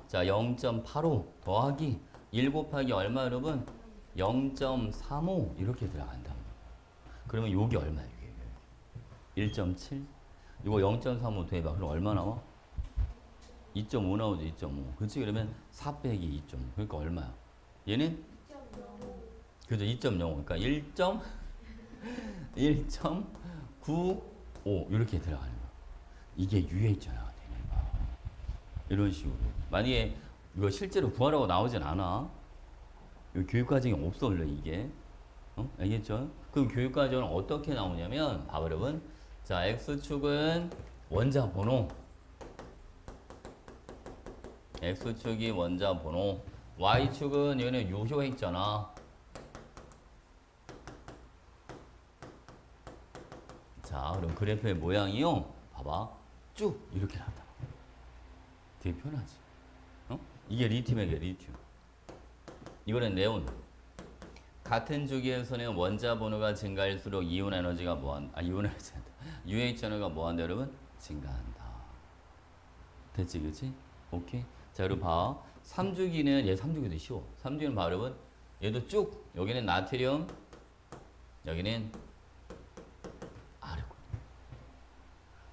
자 0.85 더하기 1 곱하기 얼마 여러분? 0.35 이렇게 들어간다. 그러면 요게 얼마야 이게? 1.7 이거 0.35 대박 그럼 얼마 나와? 2.5 나오죠 2.5 그렇지? 그러면 4 빼기 2.5 그러니까 얼마야? 얘는? 그죠 2.05 그러니까 1.95 이렇게 들어가는 거야. 이게 유해전화가 되는 거야. 이런 식으로. 만약에 이거 실제로 구하라고 나오진 않아. 이 교육과정이 없어 원래 이게. 알겠죠? 그 교육과정은 어떻게 나오냐면 봐봐 여러분. 자 X축은 원자 번호 X축이 원자 번호 Y축은 얘는 요효했잖아. 자, 그럼 그래프의 모양이요. 봐봐. 쭉 이렇게 나온다. 되게 편하지. 이게 리튬이야, 리튬. 이거는 네온. 같은 주기에서는 원자 번호가 증가할수록 이온 에너지가 이온 에너지 UH 에너지가 뭐한다, 여러분? 증가한다. 됐지, 그치? 오케이. 자, 그리고 봐. 3주기는 얘 3주기도 쉬워. 3주기는 봐, 여러분. 얘도 쭉. 여기는 나트륨. 여기는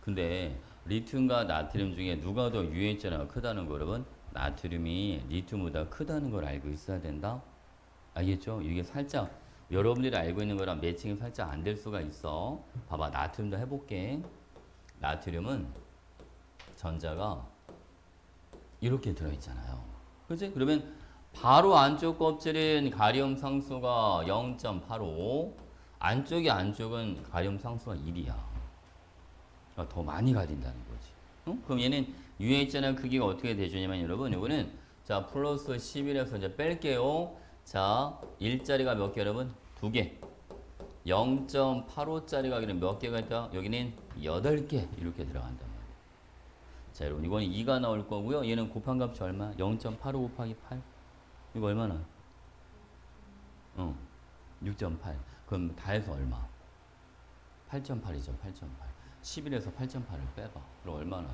근데 리튬과 나트륨 중에 누가 더 UH가 크다는 거 여러분? 나트륨이 리튬보다 크다는 걸 알고 있어야 된다. 알겠죠? 이게 살짝 여러분들이 알고 있는 거랑 매칭이 살짝 안 될 수가 있어. 봐봐 나트륨도 해볼게. 나트륨은 전자가 이렇게 들어있잖아요. 그치? 그러면 바로 안쪽 껍질은 가륨 상수가 0.85 안쪽은 가륨 상수가 1이야. 더 많이 가린다는 거지. 그럼 얘는 UH는 크기가 어떻게 되주냐면 여러분 이거는 자 플러스 11에서 이제 뺄게요. 자 1짜리가 몇 개 여러분? 2개 0.85짜리가 몇 개가 있다? 여기는 8개 이렇게 들어간단 말이에요. 자 여러분 이거는 2가 나올 거고요. 얘는 곱한 값이 얼마? 0.85 곱하기 8 이거 얼마나? 6.8 그럼 다 해서 얼마? 8.8이죠 8.8 11에서 8.8을 빼봐. 그럼 얼마나?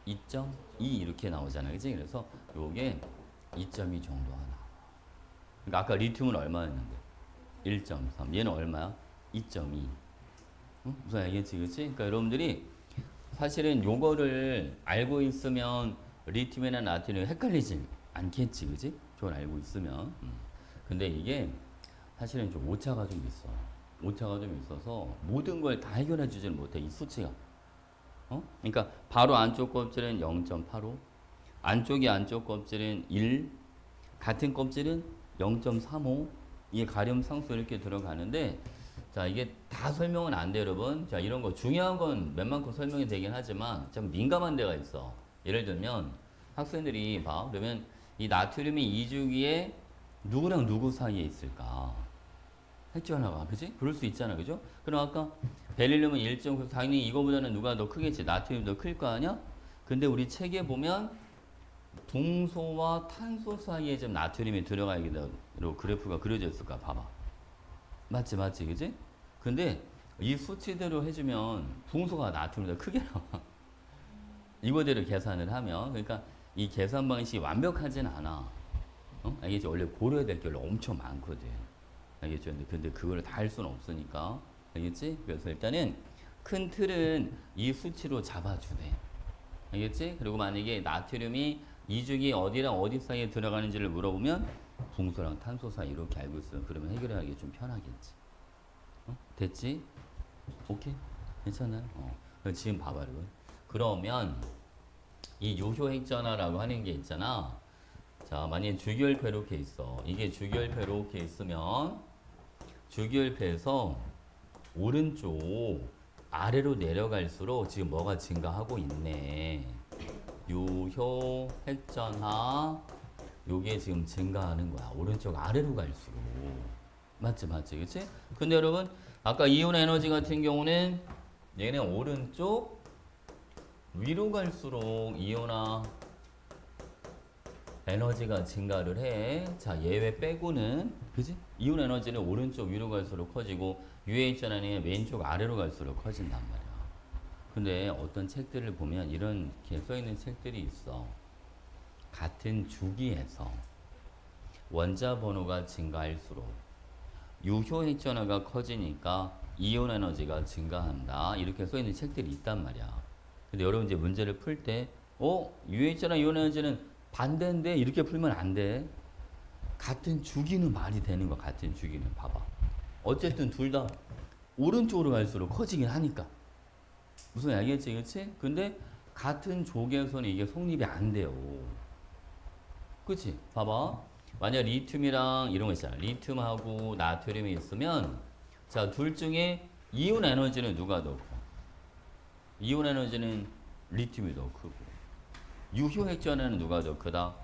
2.2 이렇게 나오잖아요. 그치? 그래서 요게 2.2 정도가 나와. 그러니까 아까 리튬은 얼마였는데? 1.3. 얘는 얼마야? 2.2. 응? 무슨 알겠지? 그치? 그러니까 여러분들이 사실은 요거를 알고 있으면 리튬이나 나트륨이 헷갈리지 않겠지. 그치? 저걸 알고 있으면. 근데 이게 사실은 좀 오차가 좀 있어. 오차가 좀 있어서 모든 걸 다 해결해 주지는 못해 이 수치가. 그러니까 바로 안쪽 껍질은 0.85 안쪽 껍질은 1 같은 껍질은 0.35 이게 가륨 상수 이렇게 들어가는데 자 이게 다 설명은 안 돼 여러분. 자 이런 거 중요한 건 웬만큼 설명이 되긴 하지만 좀 민감한 데가 있어. 예를 들면 학생들이 봐 그러면 이 나트륨이 2주기에 누구랑 누구 사이에 있을까? 핵전화가 그지? 그럴 수 있잖아 그죠? 그럼 아까 베릴륨은 1.9 당연히 이거보다는 누가 더 크겠지 나트륨이 더 클 거 아니야? 근데 우리 책에 보면 붕소와 탄소 사이에 좀 나트륨이 들어가 있기로 그래프가 그려져 있을까 봐봐. 맞지 그지? 근데 이 수치대로 해주면 붕소가 나트륨보다 크게 나와. 이거대로 계산을 하면 그러니까 이 계산 방식이 완벽하진 않아. 알겠지? 원래 고려해야 될 게 엄청 많거든. 알겠죠? 근데 그걸 다 할 수는 없으니까. 알겠지? 그래서 일단은 큰 틀은 이 수치로 잡아주네. 알겠지? 그리고 만약에 나트륨이 이중이 어디랑 어디 사이에 들어가는지를 물어보면 붕소랑 탄소 사이 이렇게 알고 있으면 그러면 해결하기 좀 편하겠지. 됐지? 오케이? 괜찮아요? 그럼 지금 봐봐 여러분. 그러면 이 요효 핵전화라고 하는 게 있잖아. 자, 만약에 주기율표 이렇게 있어. 이게 주기율표 이렇게 있으면 주기율표에서 오른쪽 아래로 내려갈수록 지금 뭐가 증가하고 있네. 요효 핵전하 요게 지금 증가하는 거야. 오른쪽 아래로 갈수록. 맞지? 그치? 근데 여러분 아까 이온 에너지 같은 경우는 얘는 오른쪽 위로 갈수록 이온화 에너지가 증가를 해. 자, 예외 빼고는 그지? 이온 에너지는 오른쪽 위로 갈수록 커지고 UH는 왼쪽 아래로 갈수록 커진단 말이야. 근데 어떤 책들을 보면 이렇게 써 있는 책들이 있어. 같은 주기에서 원자 번호가 증가할수록 유효 핵전화가 커지니까 이온 에너지가 증가한다. 이렇게 써 있는 책들이 있단 말이야. 근데 여러분 이제 문제를 풀 때, 유효 핵전화 이온 에너지는 반대인데 이렇게 풀면 안 돼. 같은 주기는 말이 되는 거. 같은 주기는 봐봐. 어쨌든 둘 다 오른쪽으로 갈수록 커지긴 하니까. 무슨 알겠지, 그렇지? 근데 같은 족에서는 이게 성립이 안 돼요. 그치? 봐봐. 만약 리튬이랑 이런 거 있잖아. 리튬하고 나트륨이 있으면 자, 둘 중에 이온 에너지는 누가 더 커? 이온 에너지는 리튬이 더 크고 유효 핵전화는 누가 더 크다?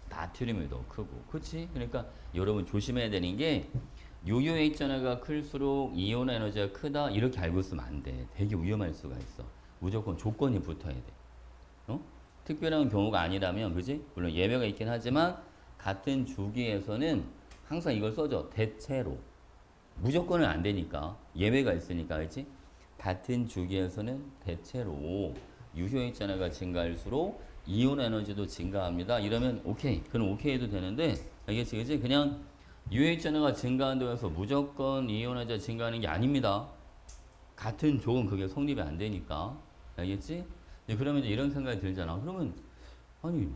나트륨이 더 크고. 그치? 그러니까 여러분 조심해야 되는 게 유효 핵전화가 클수록 이온 에너지가 크다 이렇게 알고 있으면 안 돼. 되게 위험할 수가 있어. 무조건 조건이 붙어야 돼. 특별한 경우가 아니라면, 그지? 물론 예외가 있긴 하지만 같은 주기에서는 항상 이걸 써줘. 대체로. 무조건은 안 되니까. 예외가 있으니까, 그지? 같은 주기에서는 대체로 유효 핵전화가 증가할수록 이온 에너지도 증가합니다. 이러면 오케이. 그럼 오케이 해도 되는데, 알겠지? 그지? 그냥 유효 핵전화가 증가한다고 해서 무조건 이온 에너지가 증가하는 게 아닙니다. 같은 족은 그게 성립이 안 되니까. 알겠지? 그러면 이제 이런 생각이 들잖아. 그러면 아니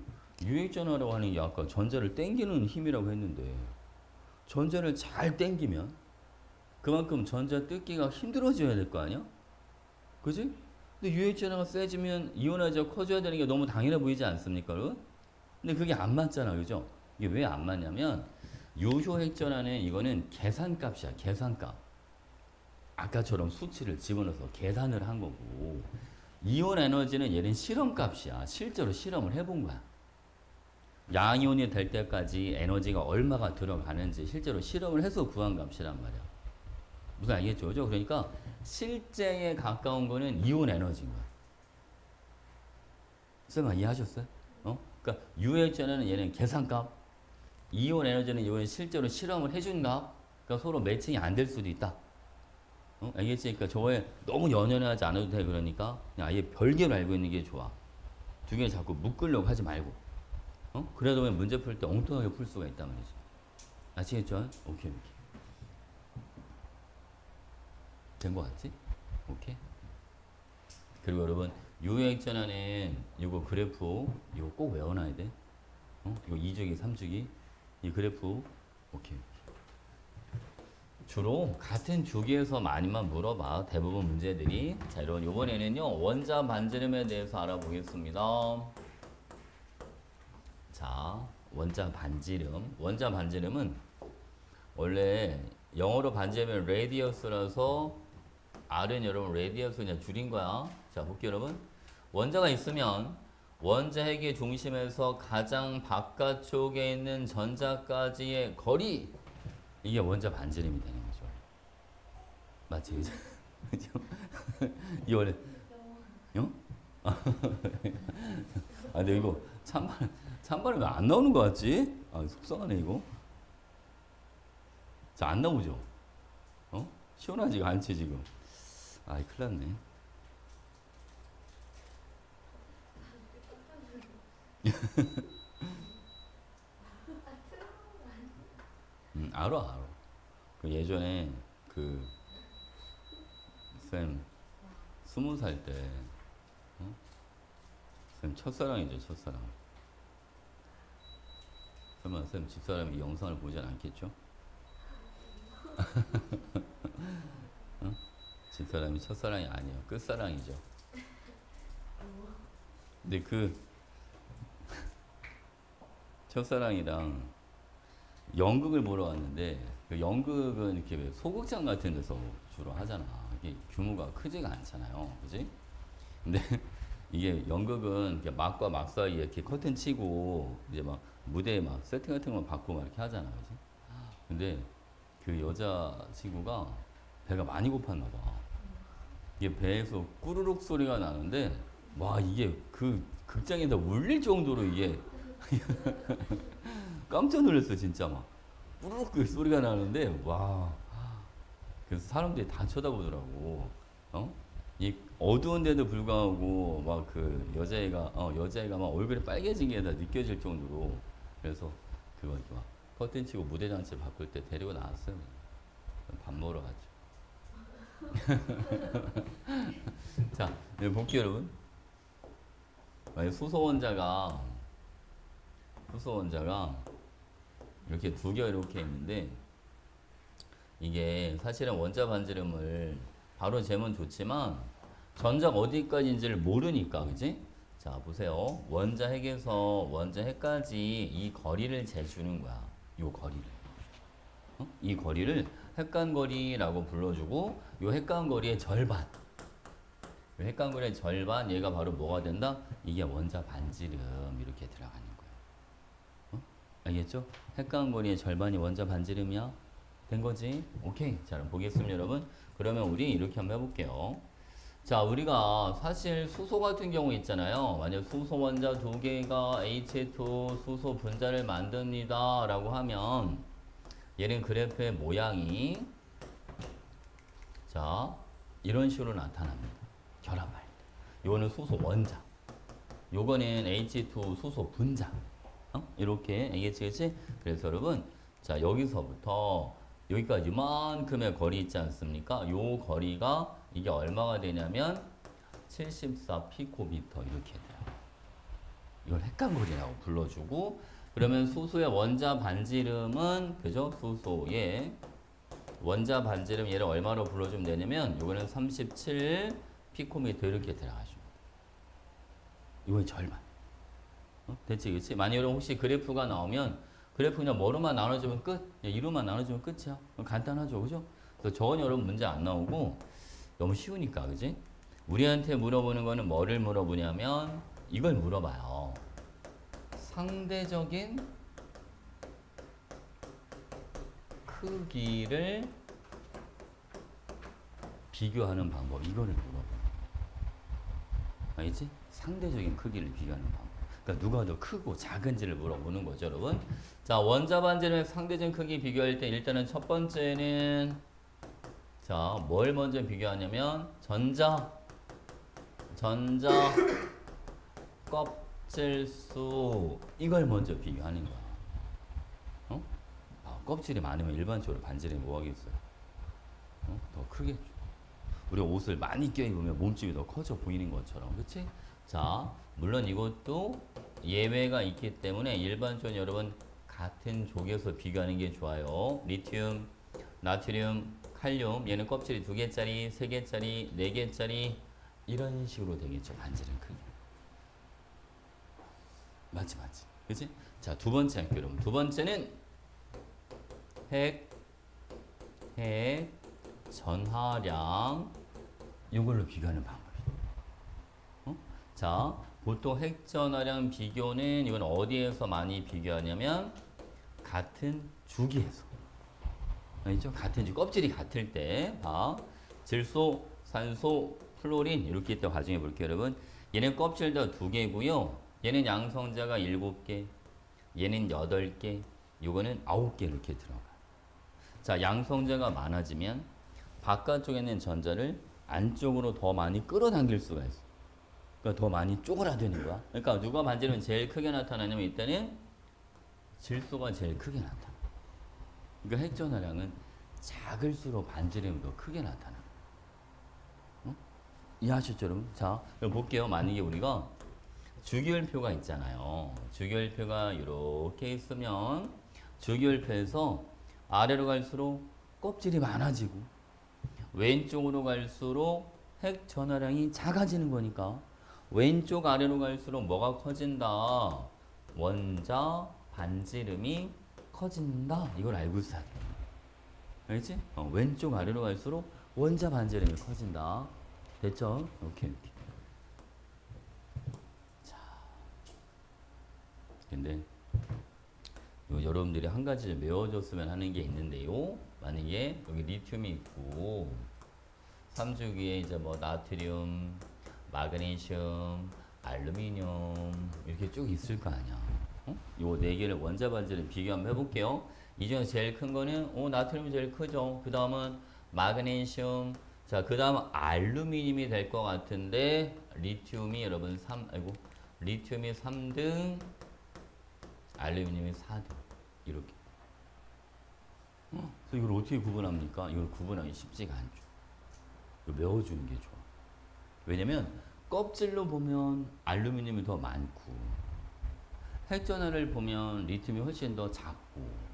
유액전화라고 하는 게 아까 전자를 땡기는 힘이라고 했는데 전자를 잘 땡기면 그만큼 전자 뜯기가 힘들어져야 될 거 아니야? 그지? 근데 유액전화가 세지면 이온화제가 커져야 되는 게 너무 당연해 보이지 않습니까? 여러분? 근데 그게 안 맞잖아. 그죠? 이게 왜 안 맞냐면 유효 핵전화는 이거는 계산값이야. 계산값. 아까처럼 수치를 집어넣어서 계산을 한 거고 이온 에너지는 얘는 실험값이야. 실제로 실험을 해본 거야. 양이온이 될 때까지 에너지가 얼마가 들어가는지 실제로 실험을 해서 구한 값이란 말이야. 무슨 알겠죠? 그죠? 그러니까 실제에 가까운 거는 이온 에너지인 거야. 쌤아 이해하셨어요? 그러니까 유액전에는 얘는 계산값, 이온 에너지는 이건 실제로 실험을 해준 값. 그러니까 서로 매칭이 안 될 수도 있다. 알겠지? 그러니까 저거에 너무 연연하지 않아도 돼. 그러니까 그냥 아예 별개로 알고 있는 게 좋아. 두 개를 자꾸 묶으려고 하지 말고. 그래도 문제 풀 때 엉뚱하게 풀 수가 있단 말이지. 아시겠죠? 오케이. 된 거 같지? 오케이. 그리고 여러분 유효액전화는 이거 그래프 이거 꼭 외워놔야 돼. 이거 2주기, 3주기 이 그래프 오케이. 주로 같은 주기에서 많이만 물어봐. 대부분 문제들이. 자, 여러분 이번에는요 원자 반지름에 대해서 알아보겠습니다. 자, 원자 반지름. 원자 반지름은 원래 영어로 반지름은 radius라서 R은 여러분 radius 그냥 줄인 거야. 자, 볼게요 여러분. 원자가 있으면 원자 핵의 중심에서 가장 바깥쪽에 있는 전자까지의 거리 이게 원자 반지름이 되는 거죠. 맞지? 그죠? 이 원래 근데 이거 찬반이 왜 안 나오는 거 같지? 속상하네 이거. 자, 안 나오죠? 시원하지가 않지 지금. 큰일 났네. 알아. 그 예전에 쌤 20살 때 쌤 첫사랑이죠. 첫사랑. 설마 쌤 집사람이 이 영상을 보진 않겠죠? 집사람이 첫사랑이 아니에요. 끝사랑이죠. 근데 첫사랑이랑 연극을 보러 왔는데 그 연극은 이렇게 소극장 같은 데서 주로 하잖아. 이게 규모가 크지가 않잖아요. 그지? 근데 이게 연극은 이렇게 막과 막 사이에 이렇게 커튼 치고 이제 막 무대에 막 세팅 같은 거 받고 막 이렇게 하잖아. 그지? 근데 그 여자 친구가 배가 많이 고팠나 봐. 이게 배에서 꾸르륵 소리가 나는데 와 이게 그 극장에다 울릴 정도로 이게 깜짝 놀랐어 진짜 막 뿌르륵 그 소리가 나는데 와 그래서 사람들이 다 쳐다보더라고. 이 어두운데도 불구하고 막 그 여자애가 막 얼굴이 빨개진 게 다 느껴질 정도로 그래서 그거 이렇게 막 커튼 치고 무대 장치 바꿀 때 데리고 나왔어요. 밥 먹으러 갔죠. 자, 네, 볼게요, 여러분. 만약 수소 원자가 이렇게 두 개 이렇게 있는데 이게 사실은 원자 반지름을 바로 재면 좋지만 전자가 어디까지인지를 모르니까 그지? 자 보세요. 원자 핵에서 원자 핵까지 이 거리를 재주는 거야. 요 거리를. 이 거리를 핵간거리라고 불러주고 요 핵간거리의 절반. 요 핵간거리의 절반 얘가 바로 뭐가 된다? 이게 원자 반지름 이렇게 들어가는 거예요. 알겠죠? 핵간거리의 절반이 원자 반지름이야. 된 거지? 오케이. 자, 그럼 보겠습니다, 여러분. 그러면 우리 이렇게 한번 해볼게요. 자, 우리가 사실 수소 같은 경우 있잖아요. 만약 수소 원자 두 개가 H2 수소 분자를 만듭니다. 라고 하면 얘는 그래프의 모양이 자, 이런 식으로 나타납니다. 결합할 때. 요거는 수소 원자. 요거는 H2 수소 분자. 이렇게 알겠지? 그래서 여러분, 자, 여기서부터 여기까지 이만큼의 거리 있지 않습니까? 요 거리가 이게 얼마가 되냐면 74 피코미터 이렇게 돼요. 이걸 핵간거리라고 불러주고 그러면 수소의 원자 반지름은 그죠? 수소의 원자 반지름 얘를 얼마로 불러주면 되냐면 요거는 37 피코미터 이렇게 들어가죠. 이건 절반. 됐지, 그치? 만약 여러분 혹시 그래프가 나오면 그래프 그냥 뭐로만 나눠주면 끝? 이로만 나눠주면 끝이야. 간단하죠, 그죠? 그래서 저건 여러분 문제 안 나오고 너무 쉬우니까, 그지? 우리한테 물어보는 거는 뭐를 물어보냐면 이걸 물어봐요. 상대적인 크기를 비교하는 방법. 이거를 물어봐. 알겠지? 상대적인 크기를 비교하는 방법. 그러니까 누가 더 크고 작은지를 물어보는 거죠, 여러분. 자, 원자 반지름의 상대적 크기 비교할 때 일단은 첫 번째는 자, 뭘 먼저 비교하냐면 전자 껍질수 이걸 먼저 비교하는 거야. 껍질이 많으면 일반적으로 반지름이 뭐 하겠어요? 더 크겠죠. 우리 옷을 많이 껴입으면 몸집이 더 커져 보이는 것처럼, 그치? 자, 물론 이것도 예외가 있기 때문에 일반적으로 여러분 같은 족에서 비교하는 게 좋아요. 리튬, 나트륨, 칼륨 얘는 껍질이 2개짜리, 3개짜리, 4개짜리 이런 식으로 되겠죠. 반지름 크기. 맞지? 그치? 자, 두 번째 할게요, 여러분. 두 번째는 핵 전하량 이걸로 비교하는 방법이에요. 자, 보통 핵 전하량 비교는 이건 어디에서 많이 비교하냐면 같은 주기에서. 알죠? 같은 주 껍질이 같을 때 질소, 산소, 플로린 이렇게 있다 가정해 볼게요, 여러분. 얘는 껍질도 2개고요. 얘는 양성자가 7개, 얘는 8개, 요거는 9개 이렇게 들어가요. 자, 양성자가 많아지면 바깥쪽에 있는 전자를 안쪽으로 더 많이 끌어당길 수가 있어. 그러니까 더 많이 쪼그라드는 거야. 그러니까 누가 반지름이 제일 크게 나타나냐면 이때는 질소가 제일 크게 나타나. 그러니까 핵전하량은 작을수록 반지름이 더 크게 나타나. 이해하셨죠, 여러분? 자, 그럼 볼게요. 만약에 우리가 주기율표가 있잖아요. 주기율표가 이렇게 있으면 주기율표에서 아래로 갈수록 껍질이 많아지고 왼쪽으로 갈수록 핵 전하량이 작아지는 거니까 왼쪽 아래로 갈수록 뭐가 커진다? 원자 반지름이 커진다. 이걸 알고 있어야 돼. 알겠지? 왼쪽 아래로 갈수록 원자 반지름이 커진다. 됐죠? 오케이. 자, 근데 여러분들이 한 가지 좀 외워줬으면 하는 게 있는데요. 만약에 여기 리튬이 있고 3주기에 이제 뭐 나트륨, 마그네슘, 알루미늄 이렇게 쭉 있을 거 아니야. 요 네 개를 원자 반지름 비교 한번 해볼게요. 이 중에 제일 큰 거는 나트륨이 제일 크죠. 그 다음은 마그네슘, 자, 그 다음 알루미늄이 될 것 같은데 리튬이 여러분 리튬이 3등, 알루미늄이 4등 이렇게. 그래서 이걸 어떻게 구분합니까? 이걸 구분하기 쉽지가 않죠. 이거 외워주는 게 좋아. 왜냐면 껍질로 보면 알루미늄이 더 많고 핵전화를 보면 리튬이 훨씬 더 작고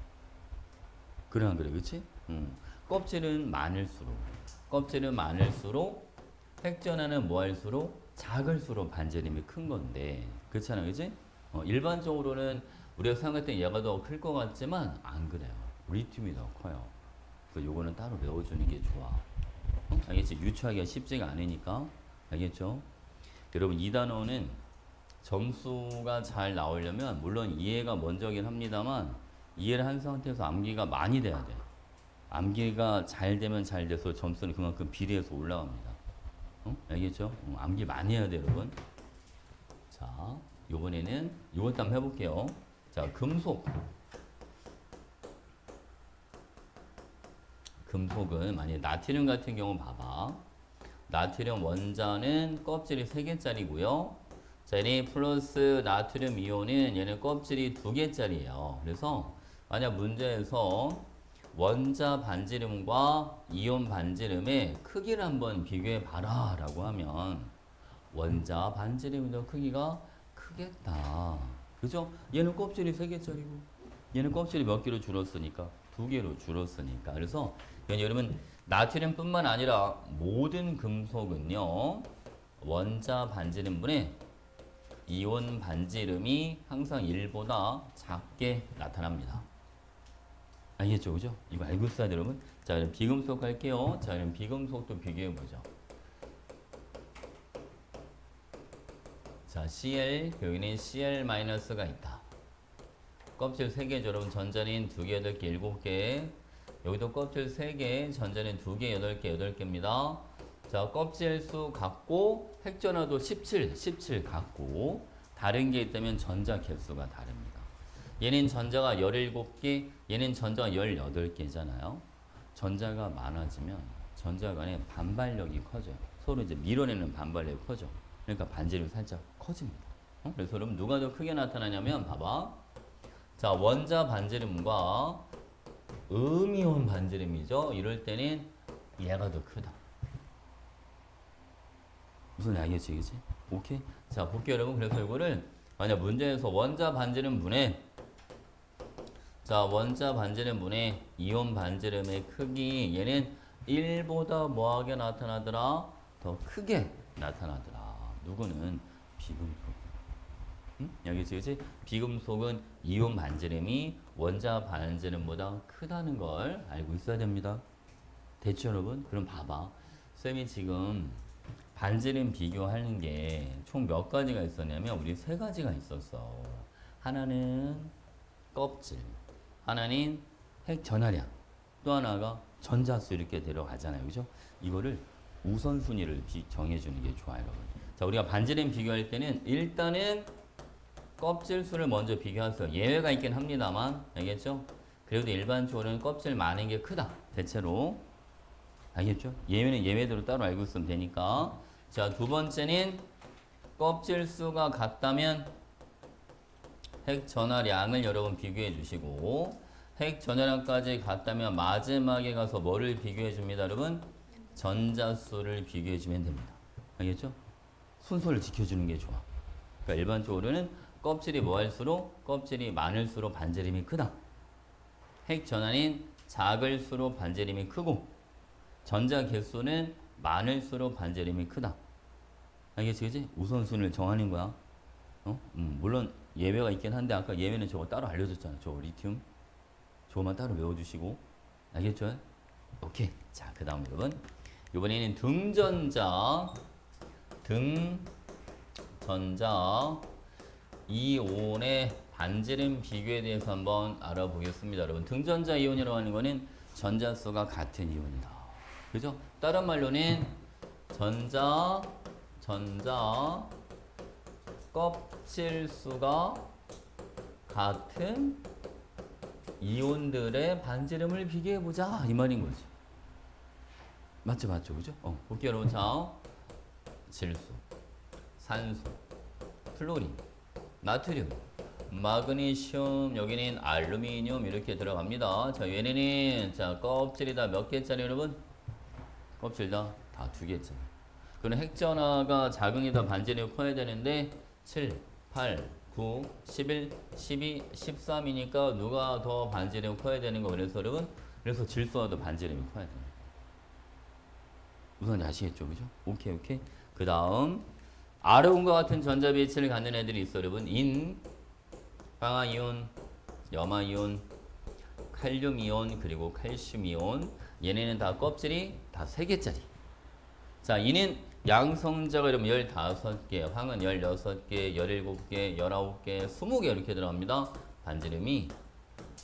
그래 안 그래, 그렇지? 껍질은 많을수록 핵전화는 뭐 할수록 작을수록 반지름이 큰 건데 그렇잖아, 그렇지? 일반적으로는 우리가 생각할 때 얘가 더 클 것 같지만 안 그래요. 리튬이 더 커요. 그래서 요거는 따로 외워주는 게 좋아. 알겠지? 유추하기가 쉽지가 않으니까. 알겠죠? 여러분 이 단어는 점수가 잘 나오려면 물론 이해가 먼저긴 합니다만 이해를 한 상태에서 암기가 많이 돼야 돼. 암기가 잘 되면 잘 돼서 점수는 그만큼 비례해서 올라갑니다. 알겠죠? 암기 많이 해야 돼, 여러분. 자, 요번에는 요것도 한번 해볼게요. 자, 금속은 만약에 나트륨 같은 경우 봐봐. 나트륨 원자는 껍질이 3개짜리고요. 자, 얘네 플러스 나트륨 이온은 얘는 껍질이 2개짜리예요. 그래서 만약 문제에서 원자 반지름과 이온 반지름의 크기를 한번 비교해 봐라 라고 하면 원자 반지름이 더 크기가 크겠다. 그죠? 얘는 껍질이 3개짜리고 얘는 껍질이 몇 개로 줄었으니까 2개로 줄었으니까. 그래서 여러분 나트륨뿐만 아니라 모든 금속은요 원자 반지름분의 이온 반지름이 항상 1보다 작게 나타납니다. 알겠죠? 그죠? 이거 알고 있어야 돼요, 여러분. 자, 그럼 비금속 할게요. 자, 그럼 비금속도 비교해보죠. 자, Cl, 여기는 Cl-가 있다. 껍질 3개, 여러분. 전자는 2개, 8개, 7개. 여기도 껍질 3개, 전자는 2개, 8개, 8개입니다. 자, 껍질 수 같고, 핵전화도 17 같고, 다른 게 있다면 전자 개수가 다릅니다. 얘는 전자가 17개, 얘는 전자가 18개잖아요. 전자가 많아지면 전자 간의 반발력이 커져요. 서로 이제 밀어내는 반발력이 커져. 그러니까 반지름이 살짝 커집니다. 그래서 여러분 누가 더 크게 나타나냐면 봐봐. 자, 원자 반지름과 음이온 반지름이죠. 이럴 때는 얘가 더 크다. 무슨 알겠지, 그지? 오케이? 자, 볼게요, 여러분. 그래서 이거를 만약 문제에서 원자 반지름 분의 자, 원자 반지름 분의 이온 반지름의 크기 얘는 1보다 뭐하게 나타나더라? 더 크게 나타나더라. 누구는? 비금속. 알겠지, 그지? 비금속은 이온 반지름이 원자 반지름보다 크다는 걸 알고 있어야 됩니다. 됐죠, 여러분? 그럼 봐봐. 쌤이 지금 반지름 비교하는 게 총 몇 가지가 있었냐면 우리 3가지가 있었어. 하나는 껍질, 하나는 핵 전하량, 또 하나가 전자수 이렇게 데려가잖아요. 그죠? 이거를 우선순위를 정해주는 게 좋아요, 여러분. 자, 우리가 반지름 비교할 때는 일단은 껍질 수를 먼저 비교하세요. 예외가 있긴 합니다만, 알겠죠? 그래도 일반적으로는 껍질 많은 게 크다. 대체로. 알겠죠? 예외는 예외대로 따로 알고 있으면 되니까. 자, 두 번째는 껍질 수가 같다면 핵 전하량을 여러분 비교해 주시고, 핵 전하량까지 같다면 마지막에 가서 뭐를 비교해 줍니다, 여러분? 전자수를 비교해 주면 됩니다. 알겠죠? 순서를 지켜주는 게 좋아. 그러니까 일반적으로는 껍질이 뭐 할수록 껍질이 많을수록 반지름이 크다. 핵 전하는 작을수록 반지름이 크고 전자 개수는 많을수록 반지름이 크다. 알겠지, 그지? 우선순위를 정하는 거야. 물론 예외가 있긴 한데 아까 예외는 저거 따로 알려줬잖아. 저 리튬. 저거만 따로 외워주시고. 알겠죠? 오케이. 자, 그 다음 여러분. 이번에는 등전자 이온의 반지름 비교에 대해서 한번 알아보겠습니다. 여러분, 등전자 이온이라고 하는 거는 전자수가 같은 이온이다. 그죠? 다른 말로는 전자 껍질수가 같은 이온들의 반지름을 비교해보자 이 말인 거지. 맞죠, 맞죠, 그죠? 볼게요, 여러분. 자, 질소, 산소, 플로린, 나트륨, 마그네슘, 여기는 알루미늄 이렇게 들어갑니다. 자, 얘네는 자 껍질이 다 몇 개짜리 여러분? 껍질 다 두 개짜리. 그럼 핵전화가 작은이다 반지름이 커야 되는데 7, 8, 9, 11, 12, 13이니까 누가 더 반지름이 커야 되는 거 그래서 여러분 그래서 질소가 더 반지름이 커야 돼요. 우선 아시겠죠, 그죠? 오케이, 오케이. 그 다음 아르곤과 같은 전자 배치를 갖는 애들이 있어, 여러분. 방아이온, 염화이온, 칼륨이온, 그리고 칼슘이온. 얘네는 다 껍질이 다 3개짜리. 자, 이는 양성자가 여러분 15개, 황은 16개, 17개, 19개, 20개 이렇게 들어갑니다. 반지름이